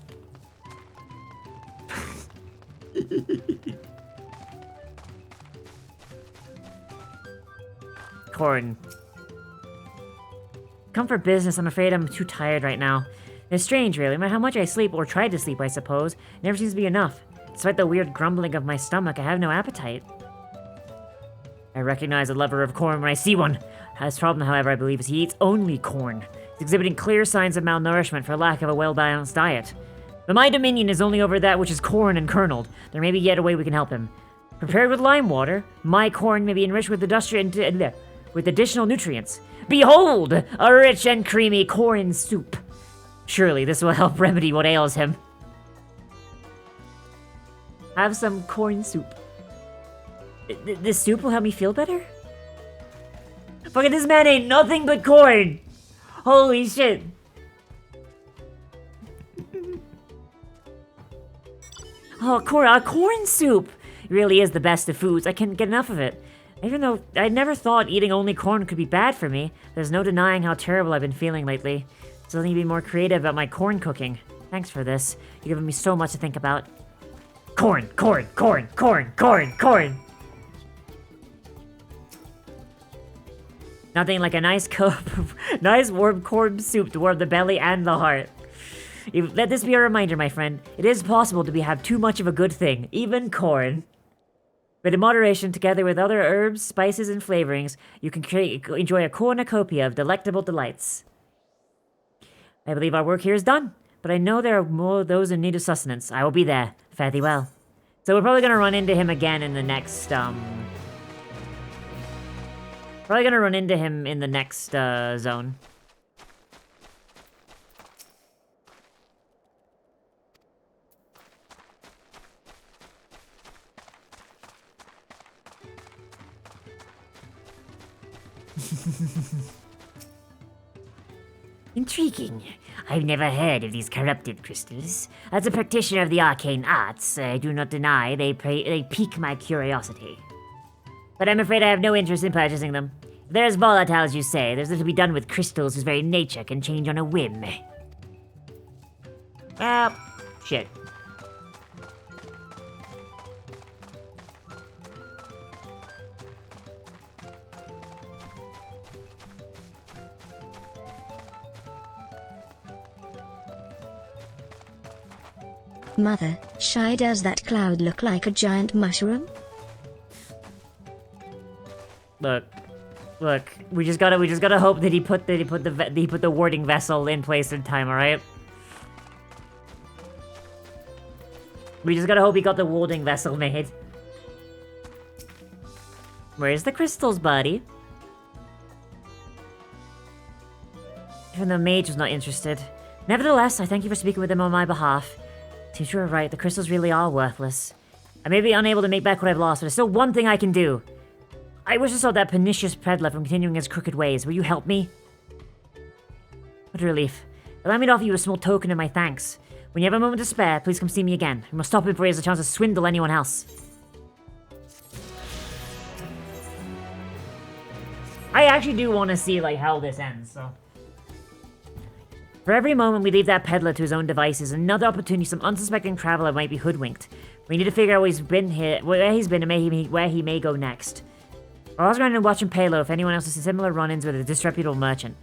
Corn. Come for business, I'm afraid I'm too tired right now. It's strange, really. No matter how much I sleep, or try to sleep, I suppose, it never seems to be enough. Despite the weird grumbling of my stomach, I have no appetite. I recognize a lover of corn when I see one. His problem, however, I believe, is he eats only corn. He's exhibiting clear signs of malnourishment for lack of a well-balanced diet. But my dominion is only over that which is corn and kerneled. There may be yet a way we can help him. Prepared with lime water, my corn may be enriched with additional nutrients. Behold, a rich and creamy corn soup. Surely this will help remedy what ails him. Have some corn soup. This soup will help me feel better? Fucking this man ain't nothing but corn! Holy shit! Oh, corn soup! It really is the best of foods. I can't get enough of it. Even though I never thought eating only corn could be bad for me, there's no denying how terrible I've been feeling lately. So I need to be more creative about my corn cooking. Thanks for this. You've given me so much to think about. Corn, corn, corn, corn, corn, corn. Nothing like a nice cup of nice warm corn soup to warm the belly and the heart. Let this be a reminder, my friend. It is possible to have too much of a good thing, even corn. But in moderation, together with other herbs, spices, and flavorings, you can enjoy a cornucopia of delectable delights. I believe our work here is done, but I know there are more of those in need of sustenance. I will be there. Fare thee well. So we're probably gonna run into him again in the next, Probably gonna run into him in the next, zone. Intriguing. I've never heard of these corrupted crystals. As a practitioner of the arcane arts, I do not deny they pique my curiosity. But I'm afraid I have no interest in purchasing them. If they're as volatile as you say, there's little to be done with crystals whose very nature can change on a whim. Shit. Mother, Shy, does that cloud look like a giant mushroom? Look, we just gotta hope that he put the warding vessel in place in time, alright? We just gotta hope he got the warding vessel made. Where's the crystals, buddy? Even the mage was not interested. Nevertheless, I thank you for speaking with them on my behalf. Seems you were right, the crystals really are worthless. I may be unable to make back what I've lost, but there's still one thing I can do. I wish to stop that pernicious peddler from continuing his crooked ways. Will you help me? What a relief. Allow me to offer you a small token of my thanks. When you have a moment to spare, please come see me again. We must stop him before he has a chance to swindle anyone else. I actually do want to see, like, how this ends, so... For every moment we leave that peddler to his own devices, another opportunity some unsuspecting traveler might be hoodwinked. We need to figure out where he's been, and where he may go next. I'll ask around and watch him pay low if anyone else has similar run-ins with a disreputable merchant.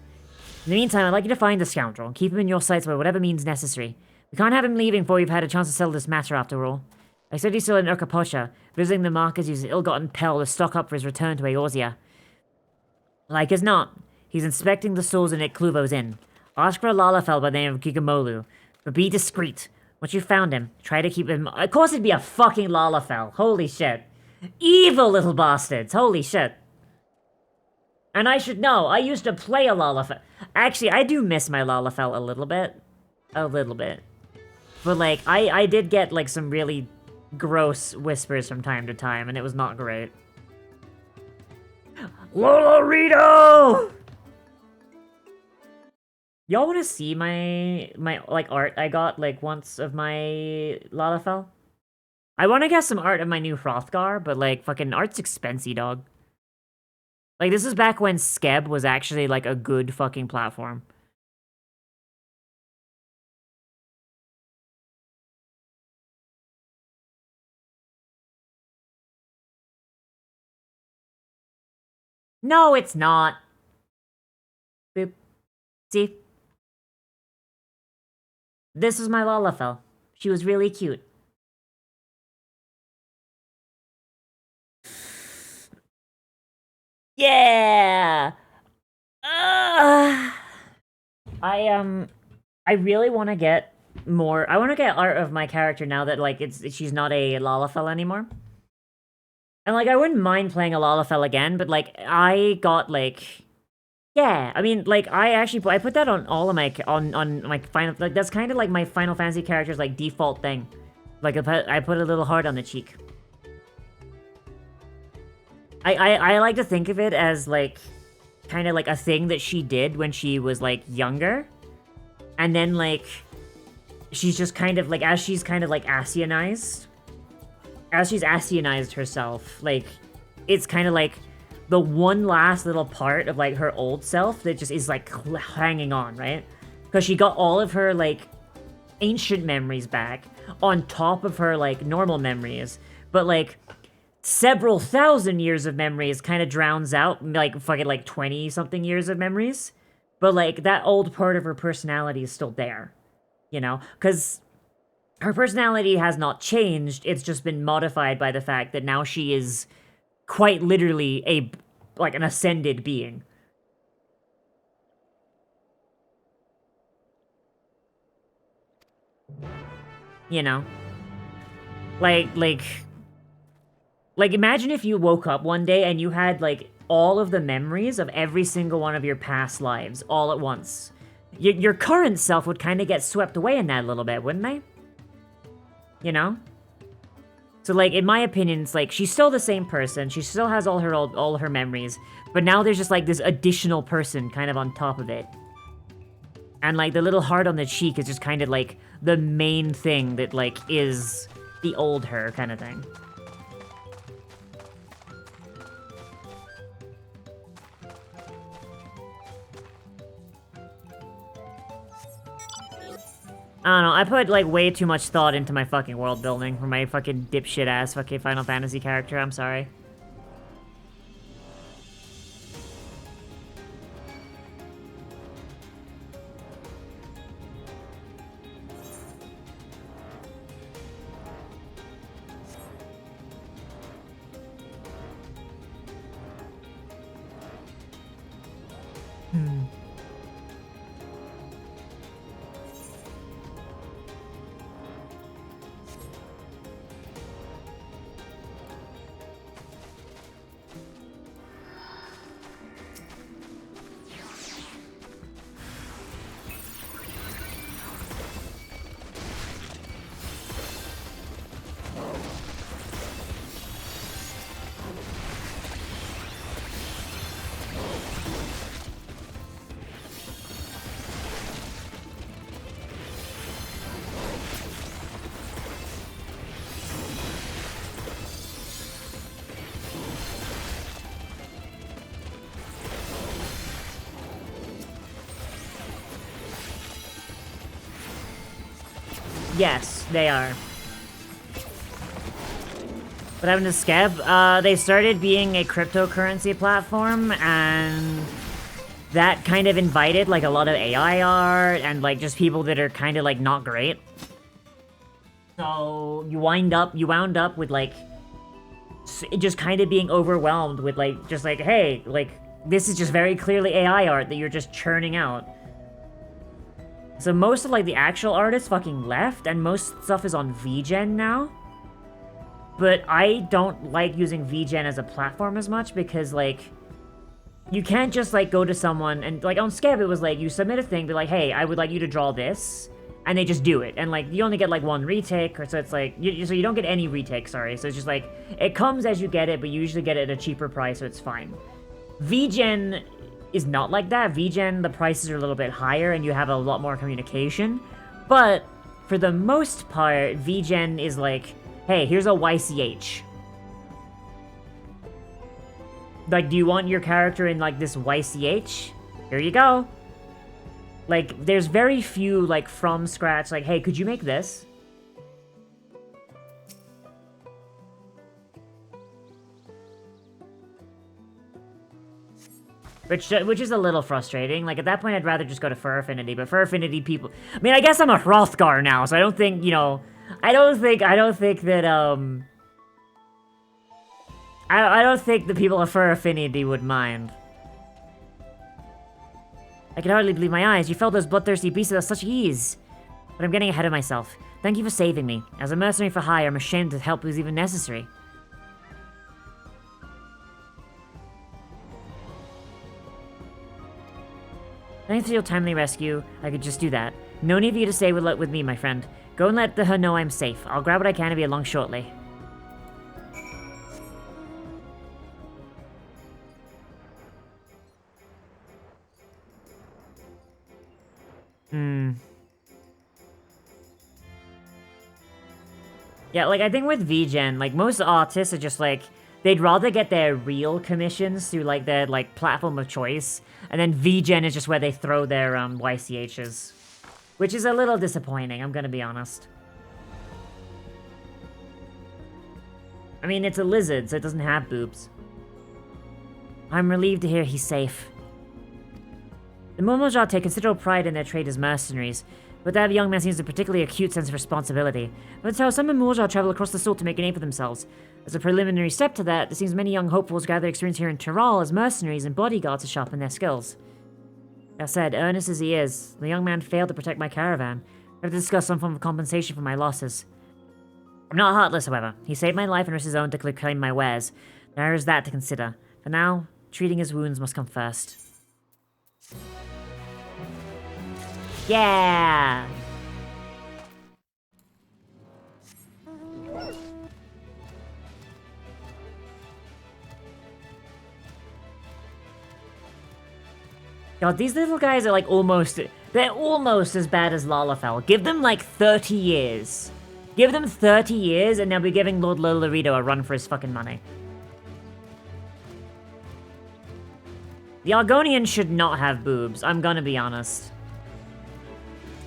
In the meantime, I'd like you to find the scoundrel and keep him in your sights by whatever means necessary. We can't have him leaving before we've had a chance to settle this matter after all. I said he's still in Urkaposha, visiting the markets using ill-gotten pell to stock up for his return to Eorzea. Like as not, he's inspecting the stores in Ikluvo's inn. Ask for a Lalafell by the name of Gigamolu, but be discreet. Once you've found him, try to keep him... Of course it'd be a fucking Lalafell. Holy shit. Evil little bastards. Holy shit. And I should know, I used to play a Lalafell. Actually, I do miss my Lalafell a little bit. A little bit. But, like, I did get, like, some really gross whispers from time to time, and it was not great. Lolorito! Y'all want to see my like art I got like once of my Lalafell? I want to get some art of my new Hrothgar, but like fucking art's expensive, dog. Like this is back when Skeb was actually like a good fucking platform. No, it's not. Boop. See? This was my Lalafell. She was really cute. Yeah! I really want to get more... I want to get art of my character now that, like, she's not a Lalafell anymore. And, like, I wouldn't mind playing a Lalafell again, but, like, I got, like... Yeah, I mean, like, I put that on all of my, on my final, like, that's kind of like my Final Fantasy character's, like, default thing. Like, I put a little heart on the cheek. I like to think of it as, like, kind of like a thing that she did when she was, like, younger. And then, like, she's just kind of, like, as she's kind of, like, Asianized. As she's Asianized herself, like, it's kind of like... the one last little part of, like, her old self that just is, like, hanging on, right? Because she got all of her, like, ancient memories back on top of her, like, normal memories. But, like, several thousand years of memories kind of drowns out, like, fucking, like, 20-something years of memories. But, like, that old part of her personality is still there. You know? Because her personality has not changed, it's just been modified by the fact that now she is quite literally an ascended being. You know? Like, imagine if you woke up one day and you had, like, all of the memories of every single one of your past lives all at once. Your current self would kind of get swept away in that a little bit, wouldn't they? You know? So, like, in my opinion, it's like, she's still the same person, she still has all her memories, but now there's just, like, this additional person kind of on top of it. And, like, the little heart on the cheek is just kind of, like, the main thing that, like, is the old her kind of thing. I don't know, I put, like, way too much thought into my fucking world building for my fucking dipshit-ass fucking Final Fantasy character, I'm sorry. Yes, they are. What happened to Skeb? They started being a cryptocurrency platform, and that kind of invited, like, a lot of AI art, and, like, just people that are kind of, like, not great. So, you wound up with, like, just kind of being overwhelmed with, like, just like, hey, like, this is just very clearly AI art that you're just churning out. So most of, like, the actual artists fucking left, and most stuff is on VGen now. But I don't like using VGen as a platform as much, because, like, you can't just, like, go to someone, and, like, on Skeb it was, like, you submit a thing, be like, hey, I would like you to draw this, and they just do it. And, like, you only get, like, one retake, or so it's, like, so you don't get any retake, sorry. So it's just, like, it comes as you get it, but you usually get it at a cheaper price, so it's fine. VGen is not like that. VGen, the prices are a little bit higher and you have a lot more communication. But for the most part, VGen is like, hey, here's a YCH. Like, do you want your character in, like, this YCH? Here you go. Like, there's very few, like, from scratch, like, hey, could you make this? Which is a little frustrating. Like, at that point, I'd rather just go to Fur Affinity, but Fur Affinity people... I mean, I guess I'm a Hrothgar now, so I don't think, you know... I don't think that, I don't think the people of Fur Affinity would mind. I can hardly believe my eyes. You felled those bloodthirsty beasts with such ease. But I'm getting ahead of myself. Thank you for saving me. As a mercenary for hire, I'm ashamed that help was even necessary. Thanks for your timely rescue. I could just do that. No need for you to stay with me, my friend. Go and let her know I'm safe. I'll grab what I can and be along shortly. Yeah, like, I think with VGen, like, most artists are just, like, they'd rather get their real commissions through, like, their, like, platform of choice, and then VGen is just where they throw their, YCHs. Which is a little disappointing, I'm gonna be honest. I mean, it's a lizard, so it doesn't have boobs. I'm relieved to hear he's safe. The Momojā take considerable pride in their trade as mercenaries, but that young man seems a particularly acute sense of responsibility. That's how some Momojā travel across the Salt to make a name for themselves. As a preliminary step to that, it seems many young hopefuls gather experience here in Tyrol as mercenaries and bodyguards to sharpen their skills. That said, earnest as he is, the young man failed to protect my caravan. I have to discuss some form of compensation for my losses. I'm not heartless, however. He saved my life and risked his own to claim my wares. There is that to consider. For now, treating his wounds must come first. Yeah! God, these little guys are like almost... They're almost as bad as Lalafell. Give them like 30 years. Give them 30 years and they'll be giving Lord Lolorito a run for his fucking money. The Argonians should not have boobs, I'm gonna be honest.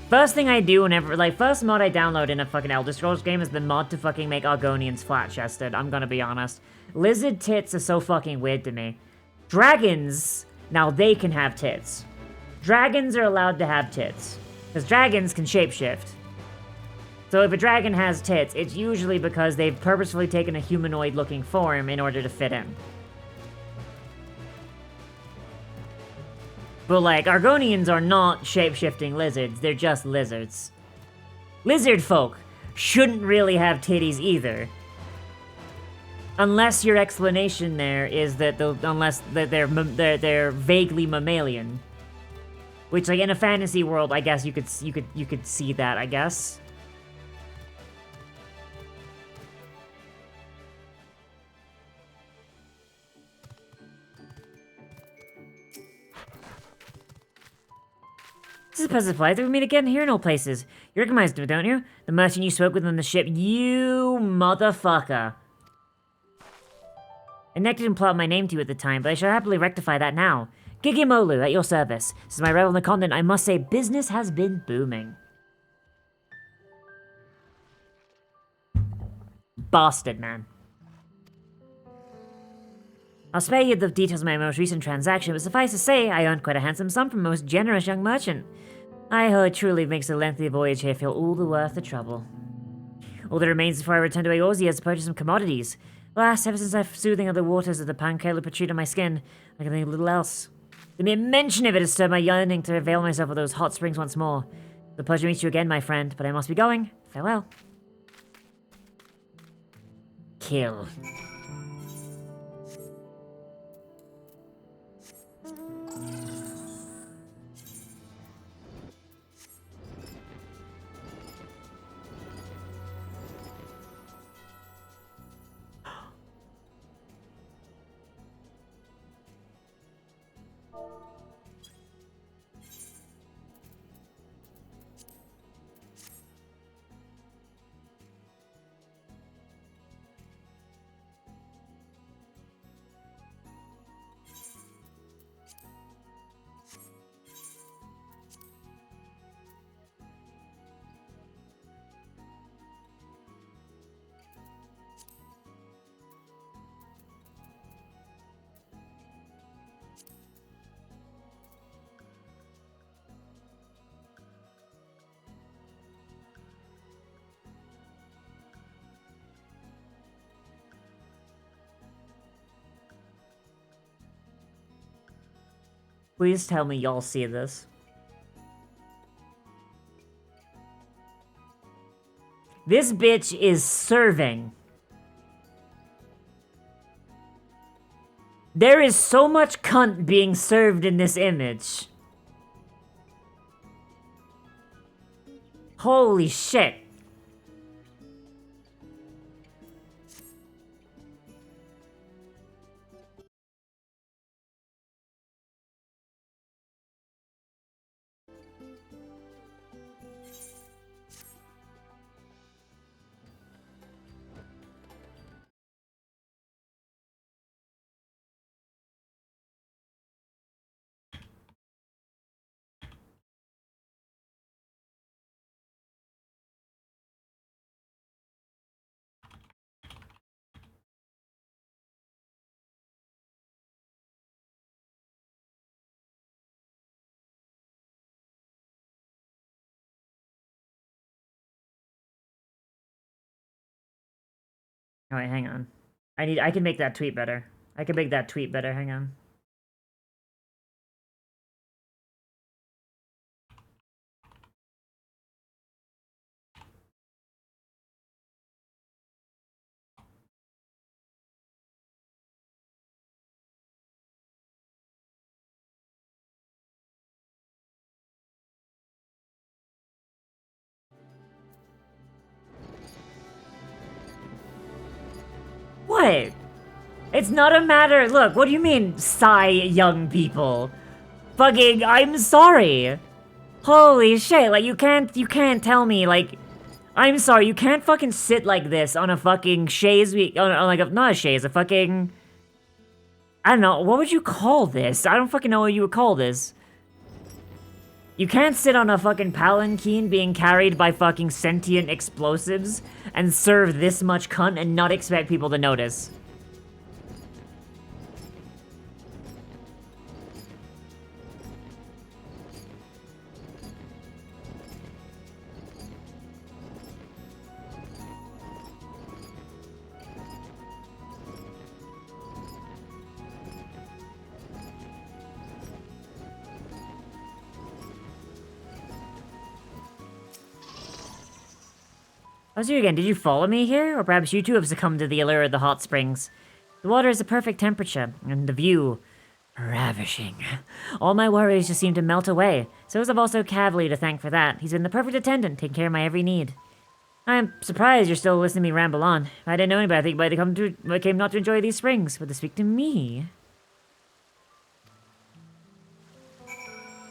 First thing I do whenever, like, first mod I download in a fucking Elder Scrolls game is the mod to fucking make Argonians flat-chested, I'm gonna be honest. Lizard tits are so fucking weird to me. Dragons, now they can have tits. Dragons are allowed to have tits. Because dragons can shapeshift. So if a dragon has tits, it's usually because they've purposefully taken a humanoid-looking form in order to fit in. But, like, Argonians are not shape-shifting lizards, they're just lizards. Lizard folk shouldn't really have titties either. Unless your explanation there is that they're vaguely mammalian. Which, like, in a fantasy world, I guess you could see that, I guess. This is Pesifly. We meet again here in all places. You recognize him, don't you? The merchant you spoke with on the ship. You motherfucker. I didn't plot my name to you at the time, but I shall happily rectify that now. Gigimolu, at your service. Since my arrival on the continent, I must say business has been booming. Bastard, man. I'll spare you the details of my most recent transaction, but suffice to say, I earned quite a handsome sum from a most generous young merchant. I hope it truly makes the lengthy voyage here feel all the worth the trouble. All that remains before I return to Eorzea is to purchase some commodities. Alas, ever since I've soothing of the waters of the Pancala protrude on my skin, I can think of little else. The mere mention of it has stirred my yearning to avail myself of those hot springs once more. The pleasure to meet you again, my friend, but I must be going. Farewell. Kill. Please tell me y'all see this. This bitch is serving. There is so much cunt being served in this image. Holy shit. Oh, wait, hang on. I can make that tweet better. I can make that tweet better, hang on. What? It's not a matter. Look, what do you mean, sigh, young people? Fucking, I'm sorry. Holy shit! Like you can't tell me like, I'm sorry. You can't fucking sit like this on a fucking chaise. On like a, not a chaise, a fucking. I don't know. What would you call this? I don't fucking know what you would call this. You can't sit on a fucking palanquin being carried by fucking sentient explosives and serve this much cunt and not expect people to notice. How's you again? Did you follow me here? Or perhaps you too have succumbed to the allure of the hot springs? The water is a perfect temperature, and the view... ravishing. All my worries just seem to melt away. So I've also Cavalier to thank for that. He's been the perfect attendant, taking care of my every need. I'm surprised you're still listening to me ramble on. If I didn't know anybody, I think I came not to enjoy these springs, but to speak to me.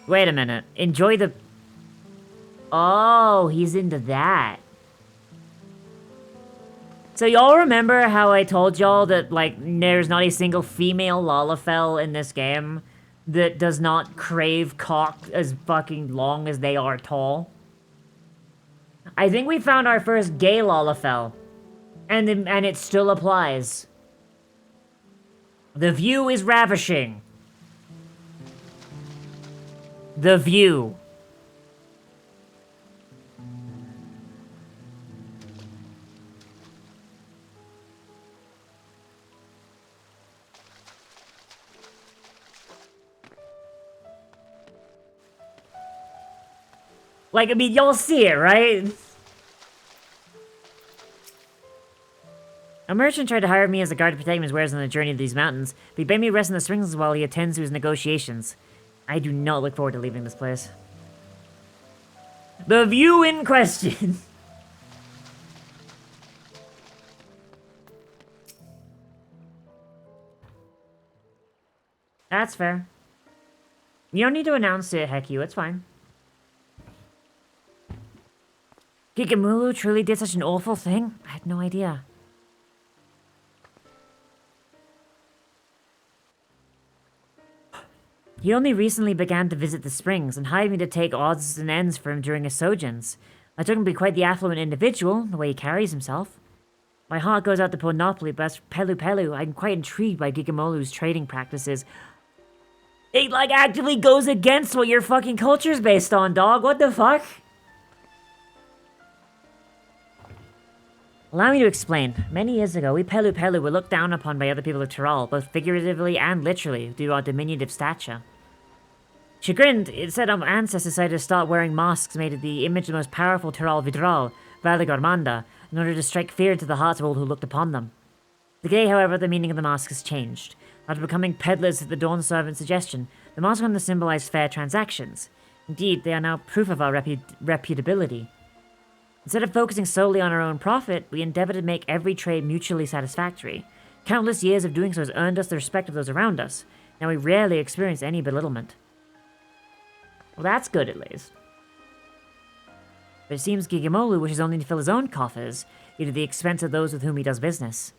Wait a minute. Enjoy the... Oh, he's into that. So y'all remember how I told y'all that, like, there's not a single female Lalafell in this game that does not crave cock as fucking long as they are tall? I think we found our first gay Lalafell. And it still applies. The view is ravishing. The view. Like, I mean, y'all see it, right? A merchant tried to hire me as a guard to protect his wares on the journey to these mountains, but he bade me rest in the springs while he attends to his negotiations. I do not look forward to leaving this place. The view in question. That's fair. You don't need to announce it, heck you, it's fine. Gigamulu truly did such an awful thing? I had no idea. He only recently began to visit the springs and hired me to take odds and ends for him during his sojourns. I took him to be quite the affluent individual, the way he carries himself. My heart goes out to poor Napoli, but as for Pelu Pelu, I'm quite intrigued by Gigamolu's trading practices. It, like, actively goes against what your fucking culture's based on, dog. What the fuck? Allow me to explain. Many years ago, we Pelu Pelu were looked down upon by other people of Tyrol, both figuratively and literally, due to our diminutive stature. Chagrined, it said our ancestors decided to start wearing masks made of the image of the most powerful Tyrol Vidral, Valagormanda, in order to strike fear into the hearts of all who looked upon them. Today, however, the meaning of the mask has changed. After becoming peddlers at the Dawnservant's suggestion, the masks come to symbolize fair transactions. Indeed, they are now proof of our reputability. Instead of focusing solely on our own profit, we endeavor to make every trade mutually satisfactory. Countless years of doing so has earned us the respect of those around us. Now we rarely experience any belittlement. Well, that's good at least. But it seems Gigamolu wishes only to fill his own coffers, yet at the expense of those with whom he does business.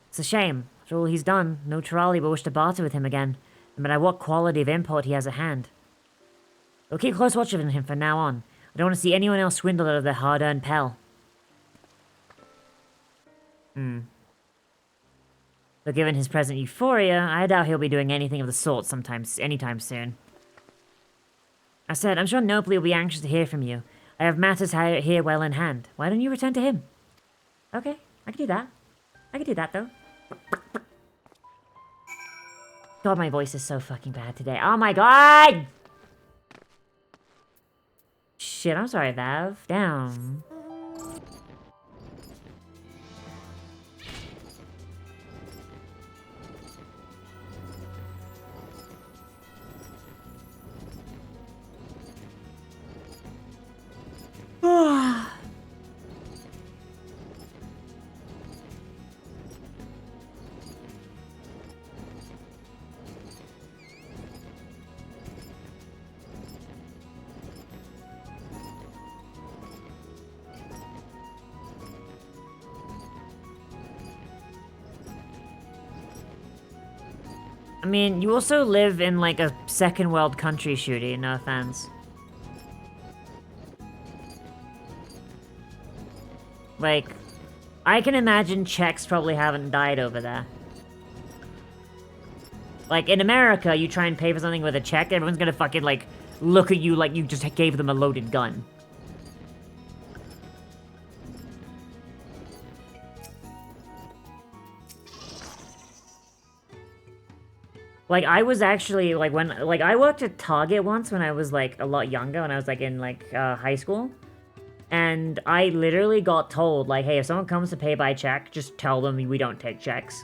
It's a shame. After all he's done, no Tirali will wish to barter with him again, no matter what quality of import he has at hand. We'll keep close watch of him from now on. I don't want to see anyone else swindled out of their hard-earned pel. But given his present euphoria, I doubt he'll be doing anything of the sort anytime soon. I said, I'm sure Nopali will be anxious to hear from you. I have matters here well in hand. Why don't you return to him? Okay, I can do that. I can do that, though. God, my voice is so fucking bad today. Oh my god! Shit, I'm sorry, Vav. Down. I mean, you also live in, like, a second world country, Shooty, no offense. Like, I can imagine Czechs probably haven't died over there. Like, in America, you try and pay for something with a check, everyone's gonna fucking, like, look at you like you just gave them a loaded gun. Like, I was actually, like, I worked at Target once when I was, like, a lot younger, when I was, like, in, like, high school. And I literally got told, like, hey, if someone comes to pay by check, just tell them we don't take checks.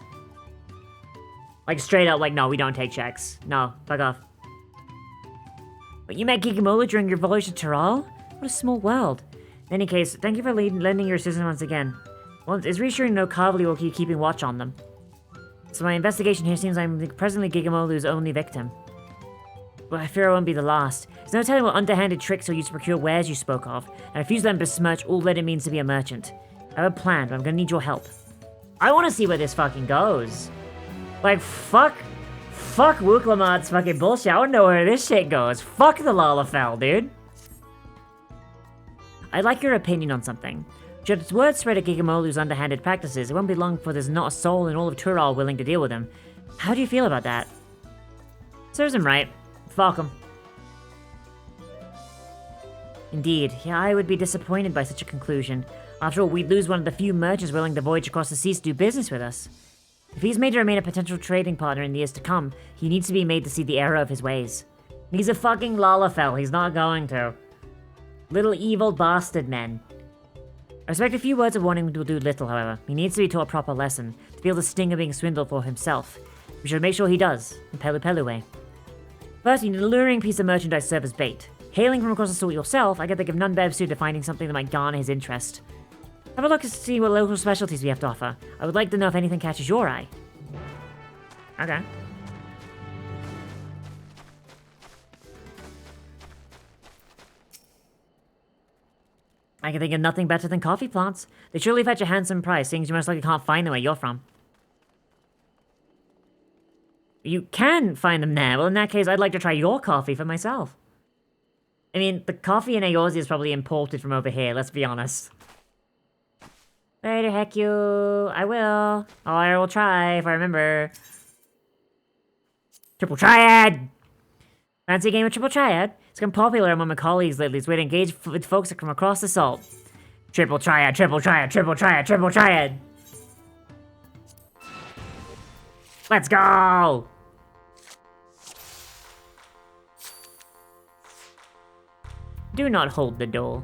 Like, straight up, like, no, we don't take checks. No, fuck off. But you met Gigamola during your voyage to Tyrol? What a small world. In any case, thank you for lending your assistance once again. Well, it's reassuring to know Kavli will keep keeping watch on them. So my investigation here seems I'm presently Gigamolu's only victim. But I fear I won't be the last. There's no telling what underhanded tricks he'll use to procure wares you spoke of, and I refuse to let him besmirch all that it means to be a merchant. I have a plan, but I'm gonna need your help. I wanna see where this fucking goes. Like, fuck Wooklamad's fucking bullshit. I wanna know where this shit goes. Fuck the Lalafell, dude. I'd like your opinion on something. Should its word spread of Gigamolu's underhanded practices, it won't be long before there's not a soul in all of Tyrol willing to deal with him. How do you feel about that? Serves him right. Fuck him. Indeed, yeah, I would be disappointed by such a conclusion. After all, we'd lose one of the few merchants willing to voyage across the seas to do business with us. If he's made to remain a potential trading partner in the years to come, he needs to be made to see the error of his ways. He's a fucking Lalafell, he's not going to. Little evil bastard men. I expect a few words of warning will do little, however. He needs to be taught a proper lesson, to feel the sting of being swindled for himself. We should make sure he does, in Pelu Pelu way. First, you need an alluring piece of merchandise to serve as bait. Hailing from across the salt yourself, I can think of none better suited to finding something that might garner his interest. Have a look to see what local specialties we have to offer. I would like to know if anything catches your eye. Okay. I can think of nothing better than coffee plants. They surely fetch a handsome price, seeing as you most likely can't find them where you're from. You can find them there. Well, in that case, I'd like to try your coffee for myself. I mean, the coffee in Eorzea is probably imported from over here, let's be honest. Later, heck you. I will. I will try, if I remember. Triple Triad! Fancy a game of Triple Triad? It's become popular among my colleagues lately. It's a way to engage with folks from across the salt. Triple Triad, Triple Triad, Triple Triad, Triple Triad! Let's go! Do not hold the door.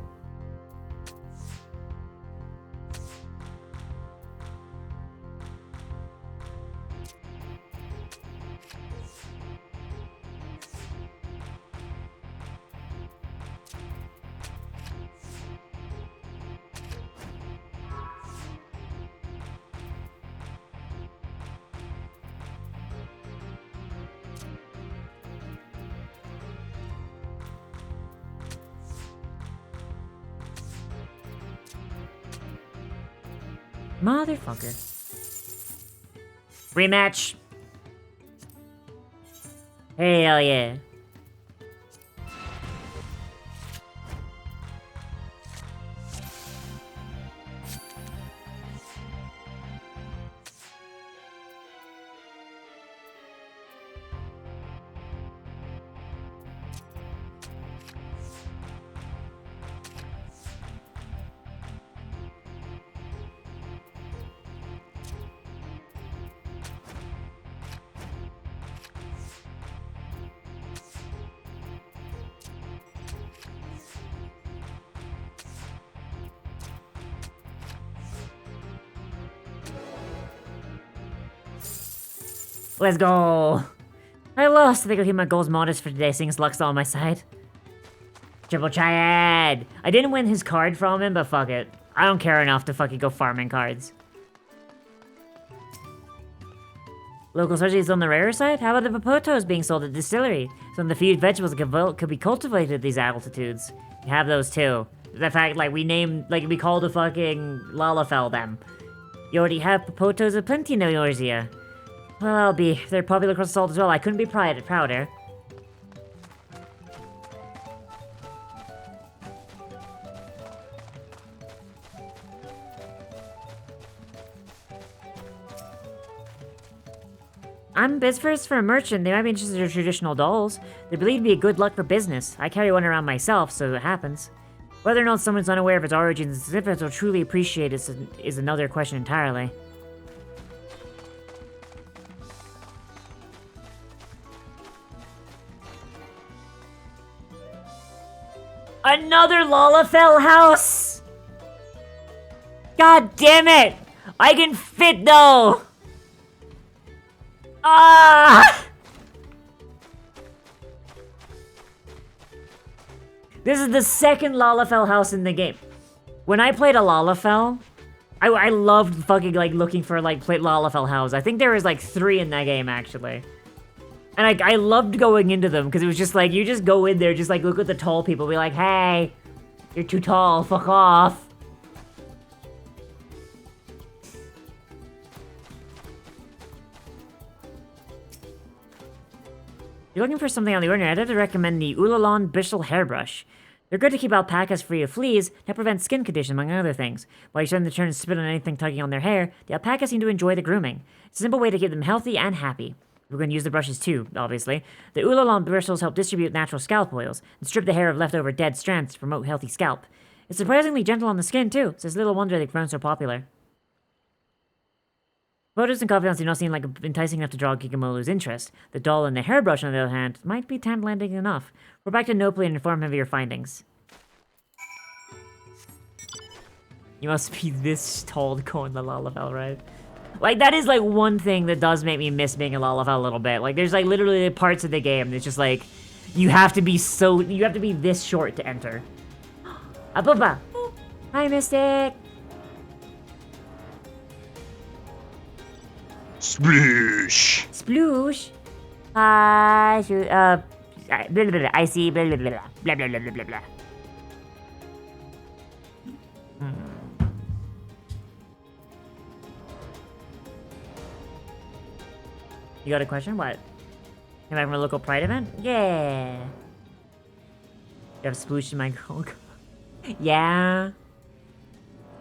Motherfucker. Rematch. Hell yeah. Let's go. I lost. I think I'll keep my goals modest for today, seeing as luck's on my side. Triple Triad! I didn't win his card from him, but fuck it. I don't care enough to fucking go farming cards. Local specialties on the rarer side? How about the popotos being sold at the distillery? Some of the few vegetables that could be cultivated at these altitudes. You have those too. The fact, like, we call the fucking Lalafell them. You already have popotos aplenty in Eorzea. Well, I'll be. They're popular across the salt as well. I couldn't be prouder. I'm best first for a merchant. They might be interested in traditional dolls. They're believed to be a good luck for business. I carry one around myself, so it happens. Whether or not someone's unaware of its origins, if it will truly appreciate it is another question entirely. Another Lalafell house! God damn it! I can fit though! Ah! This is the second Lalafell house in the game. When I played a Lalafell, I loved fucking like looking for like Lalafell house. I think there was like 3 in that game actually. And I loved going into them because it was just like, you just go in there, just like look at the tall people, be like, hey, you're too tall, fuck off. If you're looking for something on the ordinary, I'd have to recommend the Ulalan Bristle Hairbrush. They're good to keep alpacas free of fleas and prevent skin conditions, among other things. While you're starting to turn and spit on anything tugging on their hair, the alpacas seem to enjoy the grooming. It's a simple way to keep them healthy and happy. We're going to use the brushes too, obviously. The Ulalan bristles help distribute natural scalp oils and strip the hair of leftover dead strands to promote healthy scalp. It's surprisingly gentle on the skin too, so it's little wonder they've grown so popular. Photos and confidence do not seem like enticing enough to draw Gigamolu's interest. The doll and the hairbrush, on the other hand, might be tantalizing enough. We're back to Nopally and inform him of your findings. You must be this tall to go in the Lalafell, right? Like, that is, like, one thing that does make me miss being a Lalafell a little bit. Like, there's, like, literally parts of the game that's just, like, you have to be this short to enter. Apupa! Hi, Mystic! Sploosh! Sploosh! Hi, blah, blah, blah, I see, blah, blah, blah, blah, blah, blah, blah, blah, blah. You got a question? What? Came back from a local pride event? Yeah. You have Sploosh in my girl. Yeah.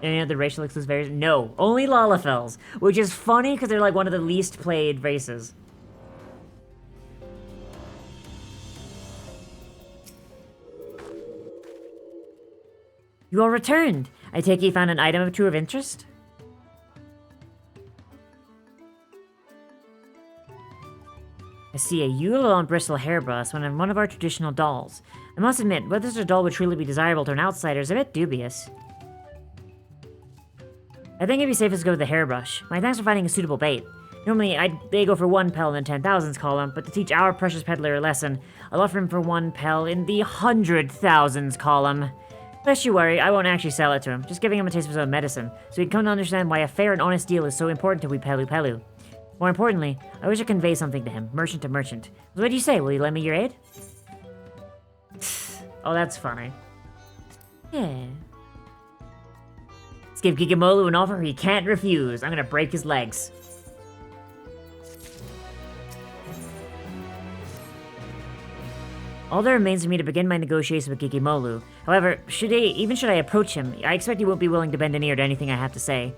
Any other racial exclusive variants? No, only Lalafells, which is funny because they're like one of the least played races. You all returned. I take it you found an item or two of interest? I see a Ulalan bristle hairbrush, one of our traditional dolls. I must admit, whether such a doll would truly be desirable to an outsider is a bit dubious. I think it'd be safest to go with the hairbrush. My thanks for finding a suitable bait. Normally, they go for 1 pel in the 10,000s column, but to teach our precious peddler a lesson, I'll offer him for 1 pel in the 100,000s column. Lest you worry, I won't actually sell it to him, just giving him a taste of his own medicine, so he'd come to understand why a fair and honest deal is so important to we Pelu. More importantly, I wish I could convey something to him, merchant to merchant. What do you say? Will you lend me your aid? Oh, that's funny. Yeah. Let's give Gigamolu an offer he can't refuse. I'm gonna break his legs. All that remains for me to begin my negotiations with Gigamolu. However, even should I approach him, I expect he won't be willing to bend an ear to anything I have to say.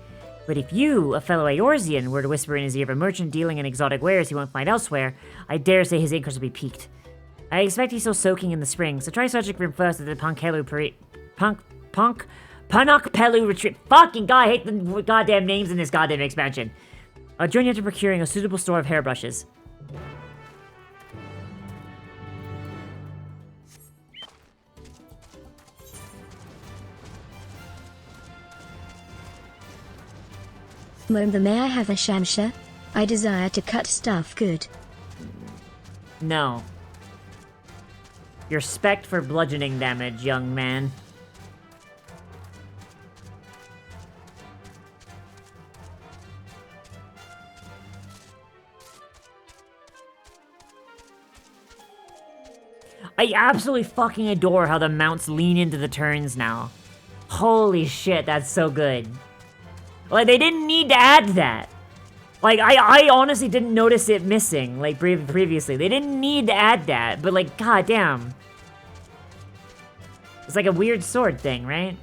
But if you, a fellow Eorzean, were to whisper in his ear of a merchant dealing in exotic wares he won't find elsewhere, I dare say his interest will be piqued. I expect he's still soaking in the spring, so try searching for him first at the Panok-Pelu retreat. Fucking god, I hate the goddamn names in this goddamn expansion. I'll join you after procuring a suitable store of hairbrushes. May I have a shamsha? I desire to cut stuff good. No. Your spec for bludgeoning damage, young man. I absolutely fucking adore how the mounts lean into the turns now. Holy shit, that's so good. Like, they didn't need to add that. Like, I honestly didn't notice it missing, like, previously. They didn't need to add that, but, like, goddamn. It's like a weird sword thing, right?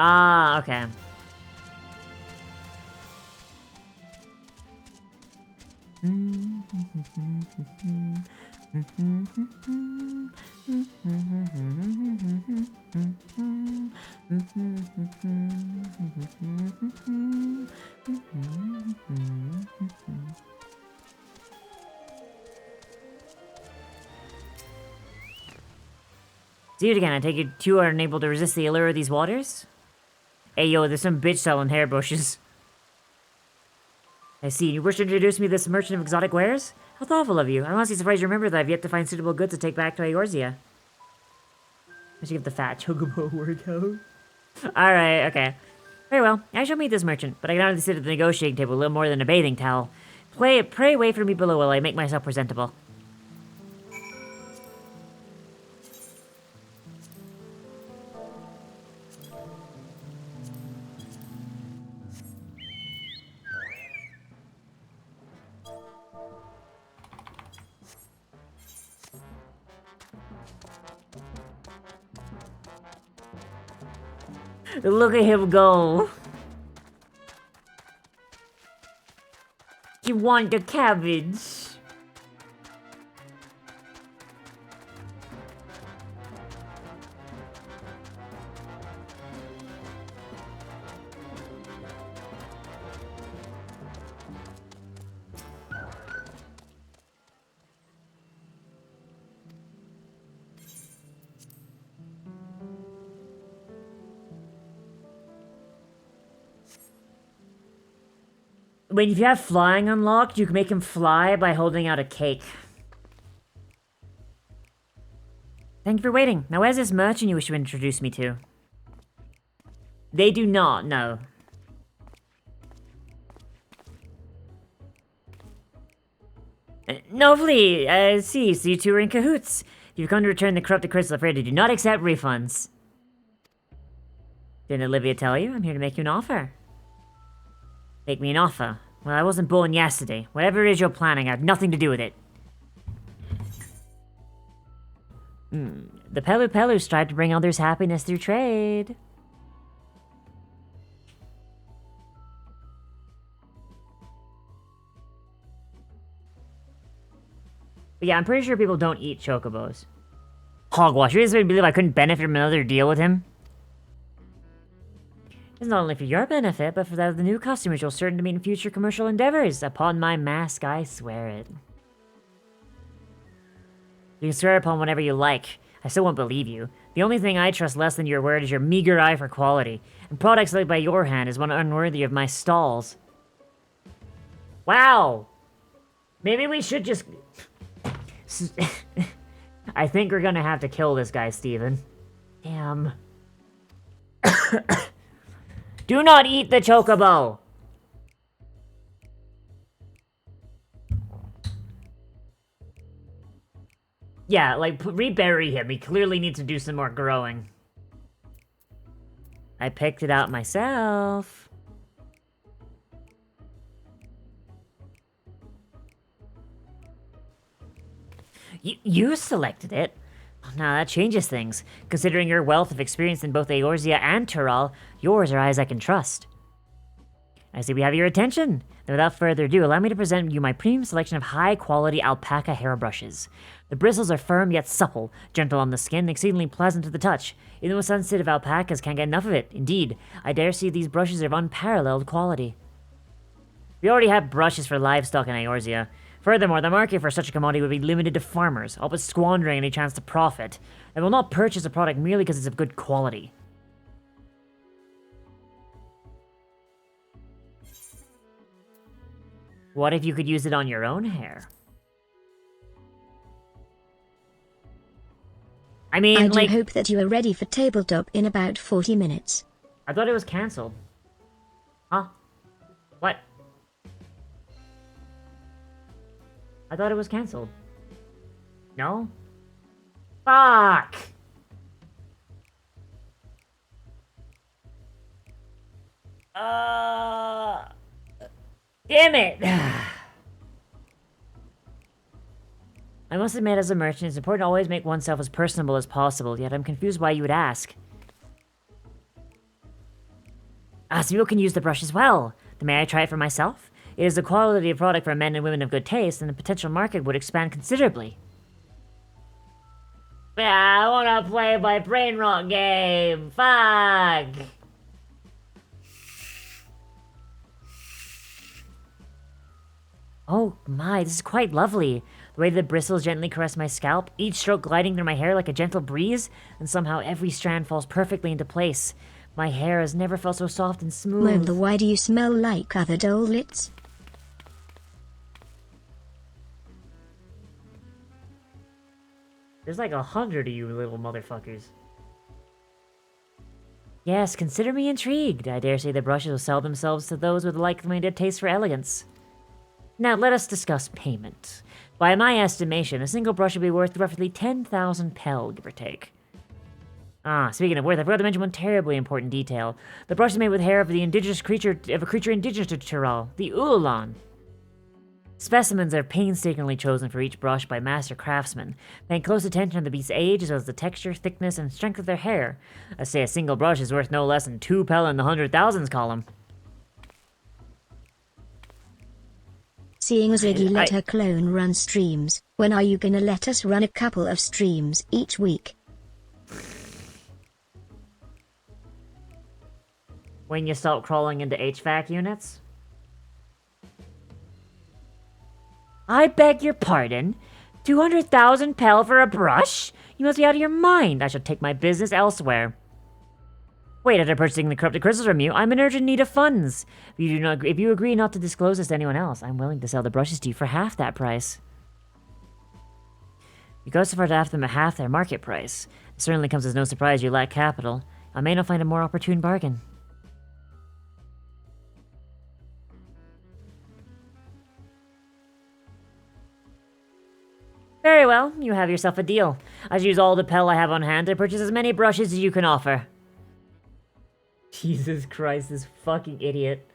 Ah, okay. See it again. I take it you are unable to resist the allure of these waters? Hey yo, there's some bitch selling hairbushes. I see. You wish to introduce me to this merchant of exotic wares? How thoughtful of you. I'm honestly surprised you remember that I've yet to find suitable goods to take back to Eorzea. I should give the fat chocobo a workout. Alright, okay. Very well. I shall meet this merchant, but I can only sit at the negotiating table a little more than a bathing towel. Pray wait for me below while I make myself presentable. Look at him go. You want the cabbage? When you have flying unlocked, you can make him fly by holding out a cake. Thank you for waiting. Now, where's this merchant you wish to introduce me to? They do not know. Lovely. See, so you two are in cahoots. You've come to return the corrupted crystal. Afraid I do not accept refunds. Didn't Olivia tell you? I'm here to make you an offer. Make me an offer. Well, I wasn't born yesterday. Whatever it is you're planning, I have nothing to do with it. The Pelu strive to bring others happiness through trade. But yeah, I'm pretty sure people don't eat chocobos. Hogwash, you really believe I couldn't benefit from another deal with him? It's not only for your benefit, but for that of the new customers you'll certain to meet in future commercial endeavors. Upon my mask, I swear it. You can swear upon whatever you like. I still won't believe you. The only thing I trust less than your word is your meager eye for quality. And products laid by your hand is one unworthy of my stalls. Wow! Maybe we should just... I think we're gonna have to kill this guy, Steven. Damn. Do not eat the chocobo! Yeah, like, rebury him. He clearly needs to do some more growing. I picked it out myself. You selected it? Now that changes things. Considering your wealth of experience in both Eorzea and Tural, yours are eyes I can trust. I see we have your attention. Then without further ado, allow me to present you my premium selection of high-quality alpaca hairbrushes. The bristles are firm yet supple, gentle on the skin, and exceedingly pleasant to the touch. Even the most sensitive alpacas can't get enough of it. Indeed, I dare say these brushes are of unparalleled quality. We already have brushes for livestock in Eorzea. Furthermore, the market for such a commodity would be limited to farmers, all but squandering any chance to profit. They will not purchase a product merely because it's of good quality. What if you could use it on your own hair? I mean, I do like... hope that you are ready for tabletop in about 40 minutes. I thought it was cancelled. Huh? What? I thought it was cancelled. No? Fuck! Damn it! I must admit, as a merchant, it's important to always make oneself as personable as possible, yet I'm confused why you would ask. So people can use the brush as well. Then may I try it for myself? It is a quality product for men and women of good taste, and the potential market would expand considerably. Yeah, I wanna play my brain rot game! Fuck! Oh my, this is quite lovely. The way the bristles gently caress my scalp, each stroke gliding through my hair like a gentle breeze, and somehow every strand falls perfectly into place. My hair has never felt so soft and smooth. Mola, why do you smell like other dolits? There's like 100 of you little motherfuckers. Yes, consider me intrigued. I dare say the brushes will sell themselves to those with a like-minded taste for elegance. Now let us discuss payment. By my estimation, a single brush would be worth roughly 10,000 pel, give or take. Speaking of worth, I forgot to mention one terribly important detail. The brush is made with hair of a creature indigenous to Tyrol, the Ulalan. Specimens are painstakingly chosen for each brush by master craftsmen, paying close attention to the beast's age as well as the texture, thickness, and strength of their hair. I say a single brush is worth no less than 2 pel in the 100,000s column. Seeing Ziggy let her clone run streams, when are you gonna let us run a couple of streams each week? When you stop crawling into HVAC units? I beg your pardon? 200,000 pel for a brush? You must be out of your mind. I shall take my business elsewhere. Wait, after purchasing the corrupted crystals from you, I'm in urgent need of funds. If you agree not to disclose this to anyone else, I'm willing to sell the brushes to you for half that price. You go so far to offer them at half their market price. It certainly comes as no surprise you lack capital. I may not find a more opportune bargain. Very well, you have yourself a deal. I shall use all the pel I have on hand to purchase as many brushes as you can offer. Jesus Christ, this fucking idiot.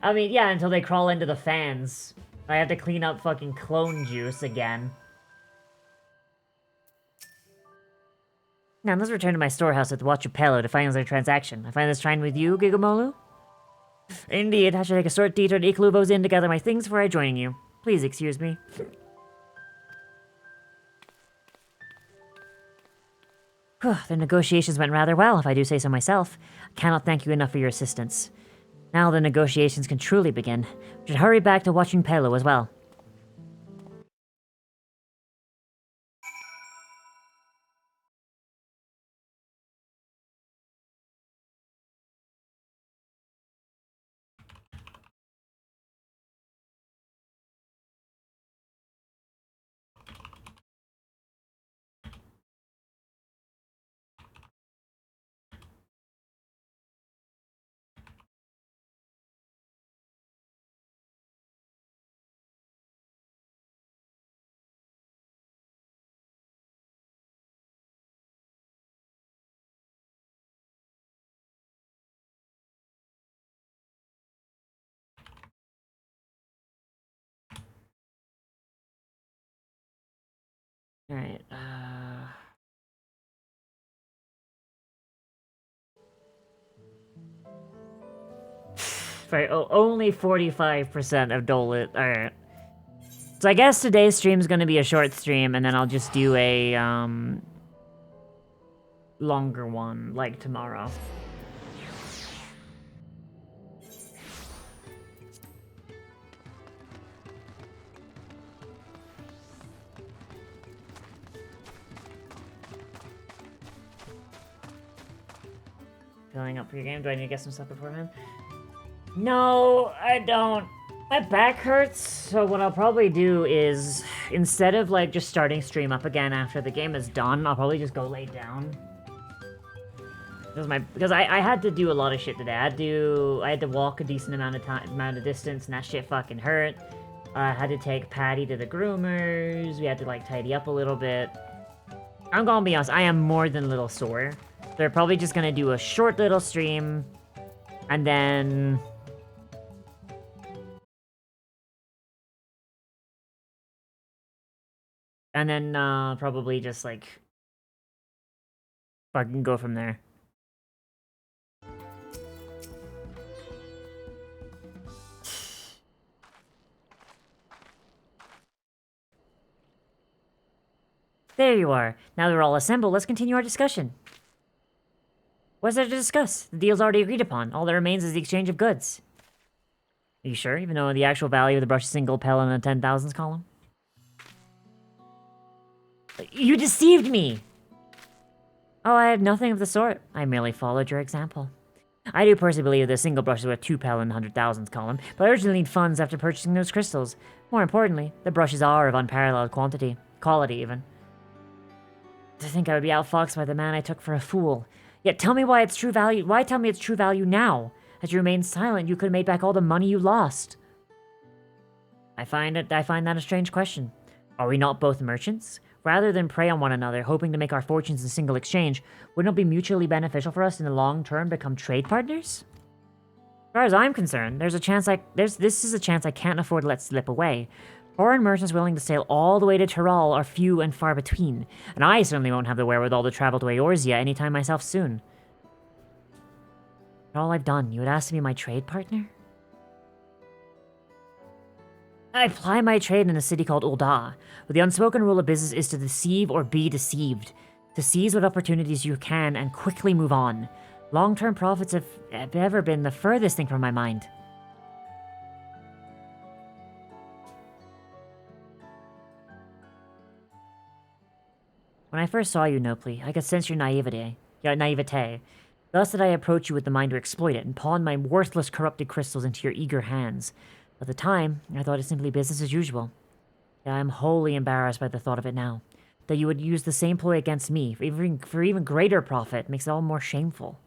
I mean, yeah, until they crawl into the fans. I have to clean up fucking clone juice again. Now, let's return to my storehouse at the Watchupello to finalize our transaction. I find this fine with you, Gigomolu? Indeed, I shall take a short detour to Ikluvo's Inn to gather my things before I join you. Please excuse me. The negotiations went rather well, if I do say so myself. I cannot thank you enough for your assistance. Now the negotiations can truly begin. We should hurry back to watching Pelo as well. Alright, only 45% of Dolet. Alright. So I guess today's stream's gonna be a short stream, and then I'll just do a, longer one, like tomorrow. Filling up for your game? Do I need to get some stuff beforehand? No, I don't. My back hurts, so what I'll probably do is, instead of, like, just starting stream up again after the game is done, I'll probably just go lay down. Because I had to do a lot of shit today. I had to walk a decent amount of distance, and that shit fucking hurt. I had to take Patty to the groomers. We had to, like, tidy up a little bit. I'm gonna be honest, I am more than a little sore. They're probably just gonna do a short little stream, and then... probably just, like... fucking go from there. There you are. Now that we're all assembled, let's continue our discussion. What's there to discuss? The deal's already agreed upon. All that remains is the exchange of goods. Are you sure? Even though the actual value of the brush is single pel in the 10,000s column? You deceived me! Oh, I had nothing of the sort. I merely followed your example. I do personally believe the single brush is worth 2 pel in the 100,000s column, but I urgently need funds after purchasing those crystals. More importantly, the brushes are of unparalleled quality even. To think I would be outfoxed by the man I took for a fool. Yet tell me why it's true value. Why tell me its true value now? As you remained silent, you could have made back all the money you lost. I find that a strange question. Are we not both merchants? Rather than prey on one another, hoping to make our fortunes in single exchange, wouldn't it be mutually beneficial for us in the long term to become trade partners? As far as I'm concerned, this is a chance I can't afford to let slip away. Foreign merchants willing to sail all the way to Tyrol are few and far between, and I certainly won't have the wherewithal to travel to Eorzea anytime myself soon. For all I've done, you would ask to be my trade partner? I ply my trade in a city called Ul'dah, where the unspoken rule of business is to deceive or be deceived, to seize what opportunities you can and quickly move on. Long-term profits have ever been the furthest thing from my mind. When I first saw you, Nopli, I could sense your naivete. Thus did I approach you with the mind to exploit it and pawn my worthless corrupted crystals into your eager hands. At the time, I thought it simply business as usual. Yet I am wholly embarrassed by the thought of it now. That you would use the same ploy against me for even greater profit makes it all more shameful.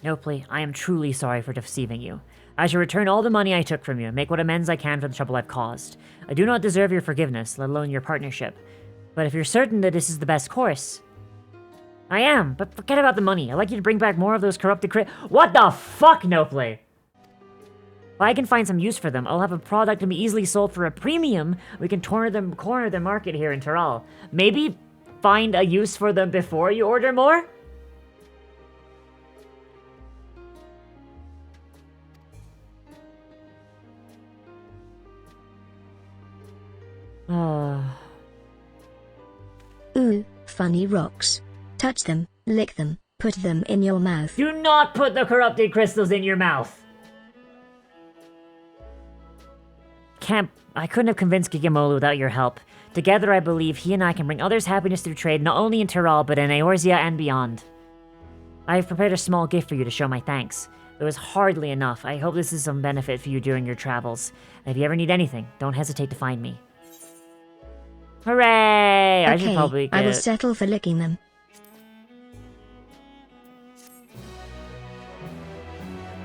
Nopli, I am truly sorry for deceiving you. I shall return all the money I took from you and make what amends I can for the trouble I've caused. I do not deserve your forgiveness, let alone your partnership. But if you're certain that this is the best course... I am, but forget about the money. I'd like you to bring back more of those corrupted What the fuck, Nopli? If I can find some use for them, I'll have a product to be easily sold for a premium. We can corner the market here in Tyrol. Maybe find a use for them before you order more? Ooh, funny rocks. Touch them, lick them, put them in your mouth. Do not put the corrupted crystals in your mouth! I couldn't have convinced Gigimolu without your help. Together I believe he and I can bring others happiness through trade not only in Tyrol but in Eorzea and beyond. I have prepared a small gift for you to show my thanks. It was hardly enough. I hope this is some benefit for you during your travels. And if you ever need anything, don't hesitate to find me. Hooray! I should probably I will settle for licking them.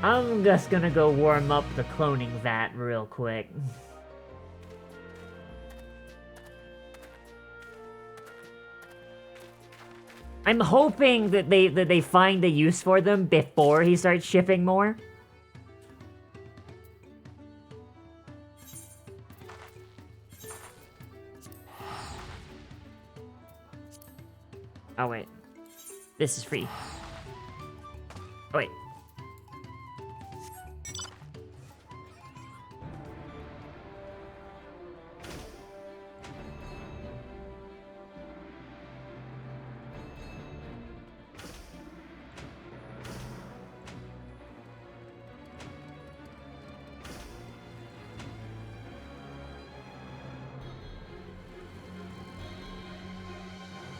I'm just gonna go warm up the cloning vat real quick. I'm hoping that they find a use for them before he starts shipping more. Oh wait. This is free. Oh wait.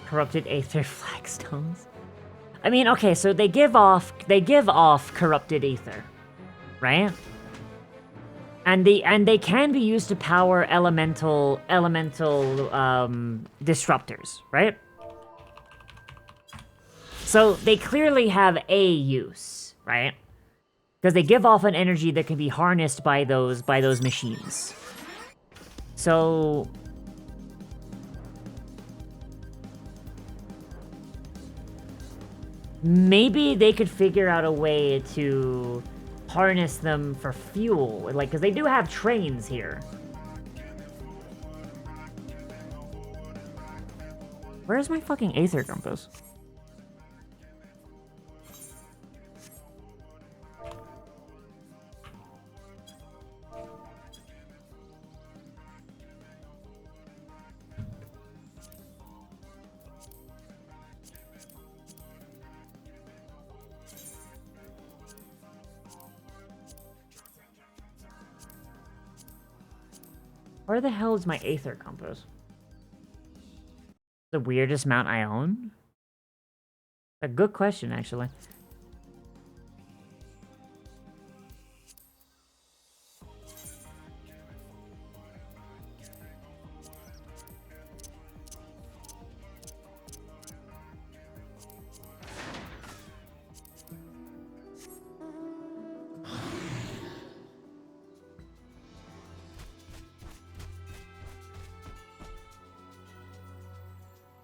Corrupted Aether flagstones. I mean, okay, so they give off corrupted ether, right? And they can be used to power elemental disruptors, right? So they clearly have a use, right? Because they give off an energy that can be harnessed by those machines. So maybe they could figure out a way to harness them for fuel, like, because they do have trains here. Where's my fucking Aether compass? Where the hell is my Aether compass? The weirdest mount I own? A good question, actually.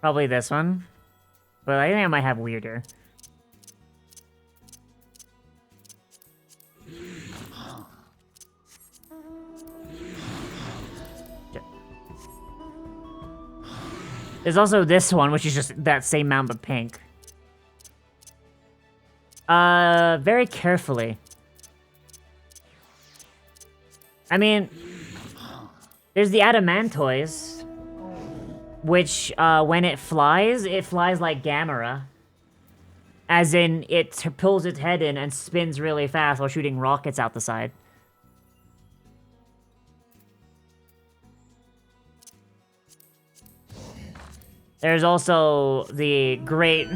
Probably this one. But I think I might have weirder. There's also this one, which is just that same mount but pink. Very carefully. I mean, there's the Adamantoise, which, when it flies like Gamera. As in, it pulls its head in and spins really fast while shooting rockets out the side. There's also the great...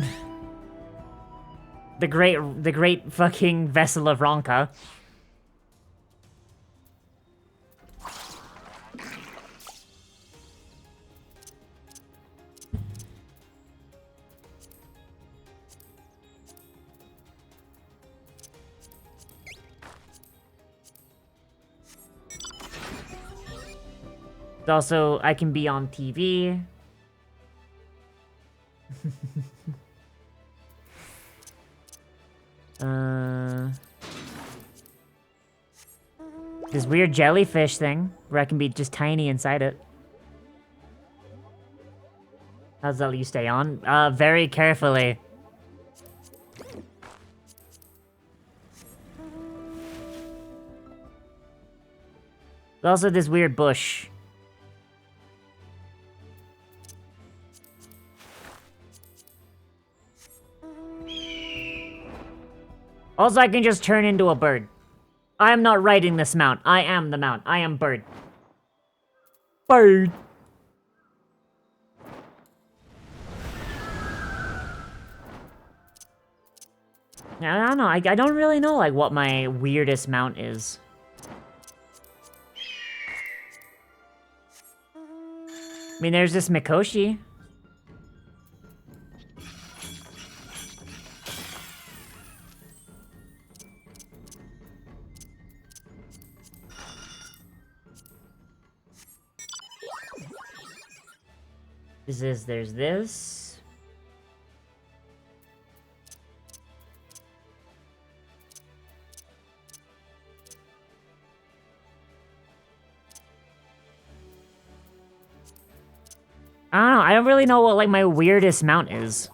the great fucking Vessel of Ronka. Also, I can be on TV. This weird jellyfish thing, where I can be just tiny inside it. How does that let you stay on? Very carefully. There's also this weird bush. Also, I can just turn into a bird. I am not riding this mount. I am the mount. I am bird. Bird. I don't know. I don't really know, like, what my weirdest mount is. I mean, there's this Mikoshi. There's this. I don't know, I don't really know what, like, my weirdest mount is.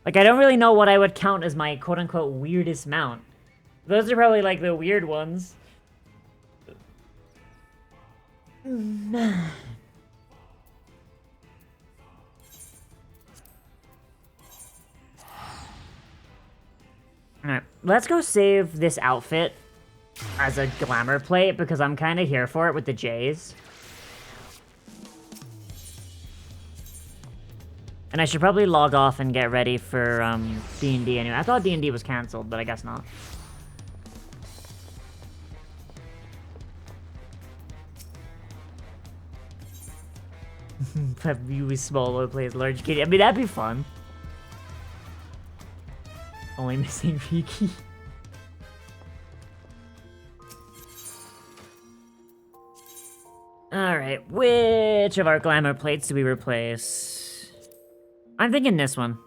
Like, I don't really know what I would count as my quote-unquote weirdest mount. Those are probably, like, the weird ones. Alright, let's go save this outfit as a glamour plate, because I'm kind of here for it with the J's. And I should probably log off and get ready for, D&D anyway. I thought D&D was cancelled, but I guess not. You with small plays large kitty. I mean, that'd be fun. Only missing Riki. Alright, which of our glamour plates do we replace? I'm thinking this one.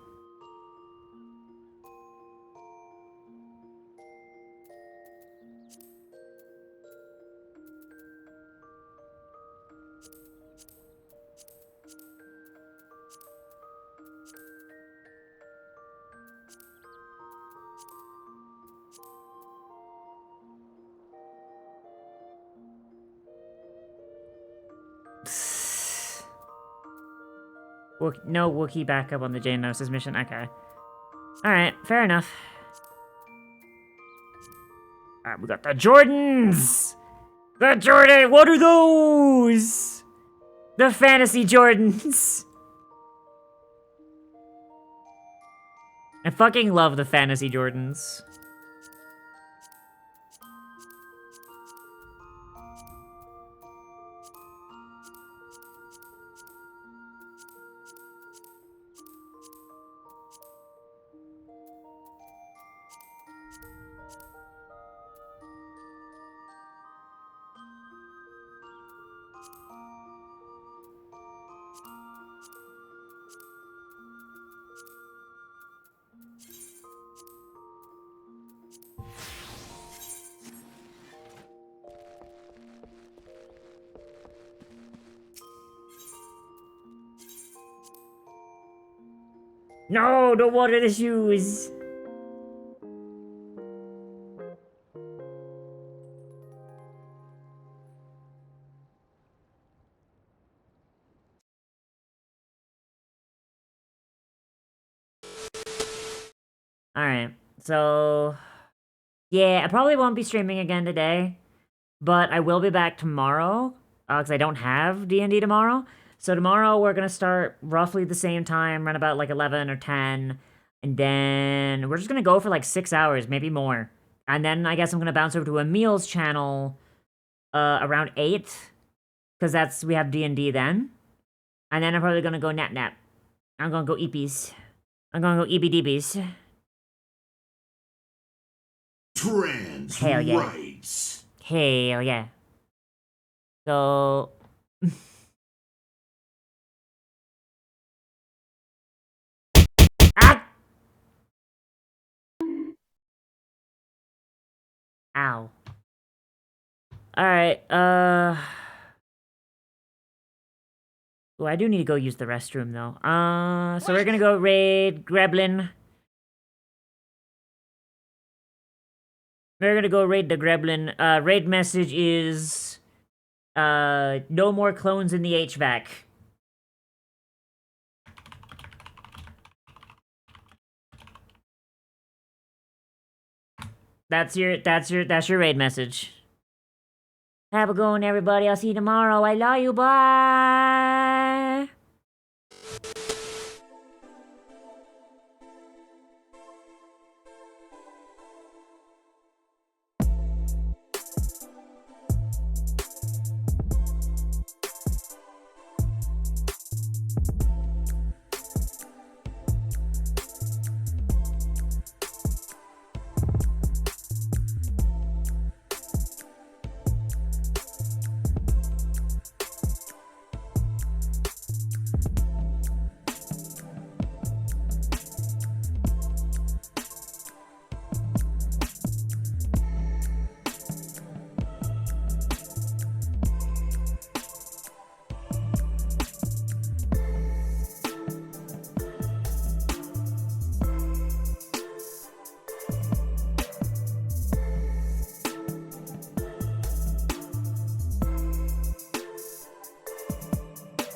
No Wookiee backup on the Geonosis mission. Okay. Alright, fair enough. Alright, we got the Jordans! The Jordan! What are those? The fantasy Jordans! I fucking love the fantasy Jordans. No, don't water the shoes. Alright, so... yeah, I probably won't be streaming again today, but I will be back tomorrow, because I don't have D&D tomorrow. So tomorrow we're gonna start roughly the same time, run about like 11 or 10, and then we're just gonna go for like 6 hours, maybe more. And then I guess I'm gonna bounce over to Emil's channel around 8, because we have D&D then. And then I'm probably gonna go nap. I'm gonna go eepies. I'm gonna go eepy-deepies. Trans Hell yeah. rights. Hell yeah. So... ah! Ow. Alright, oh, I do need to go use the restroom, though. So we're gonna go raid Greblin. We're gonna go raid the Greblin. Raid message is... no more clones in the HVAC. That's your raid message. Have a good one, everybody. I'll see you tomorrow. I love you. Bye!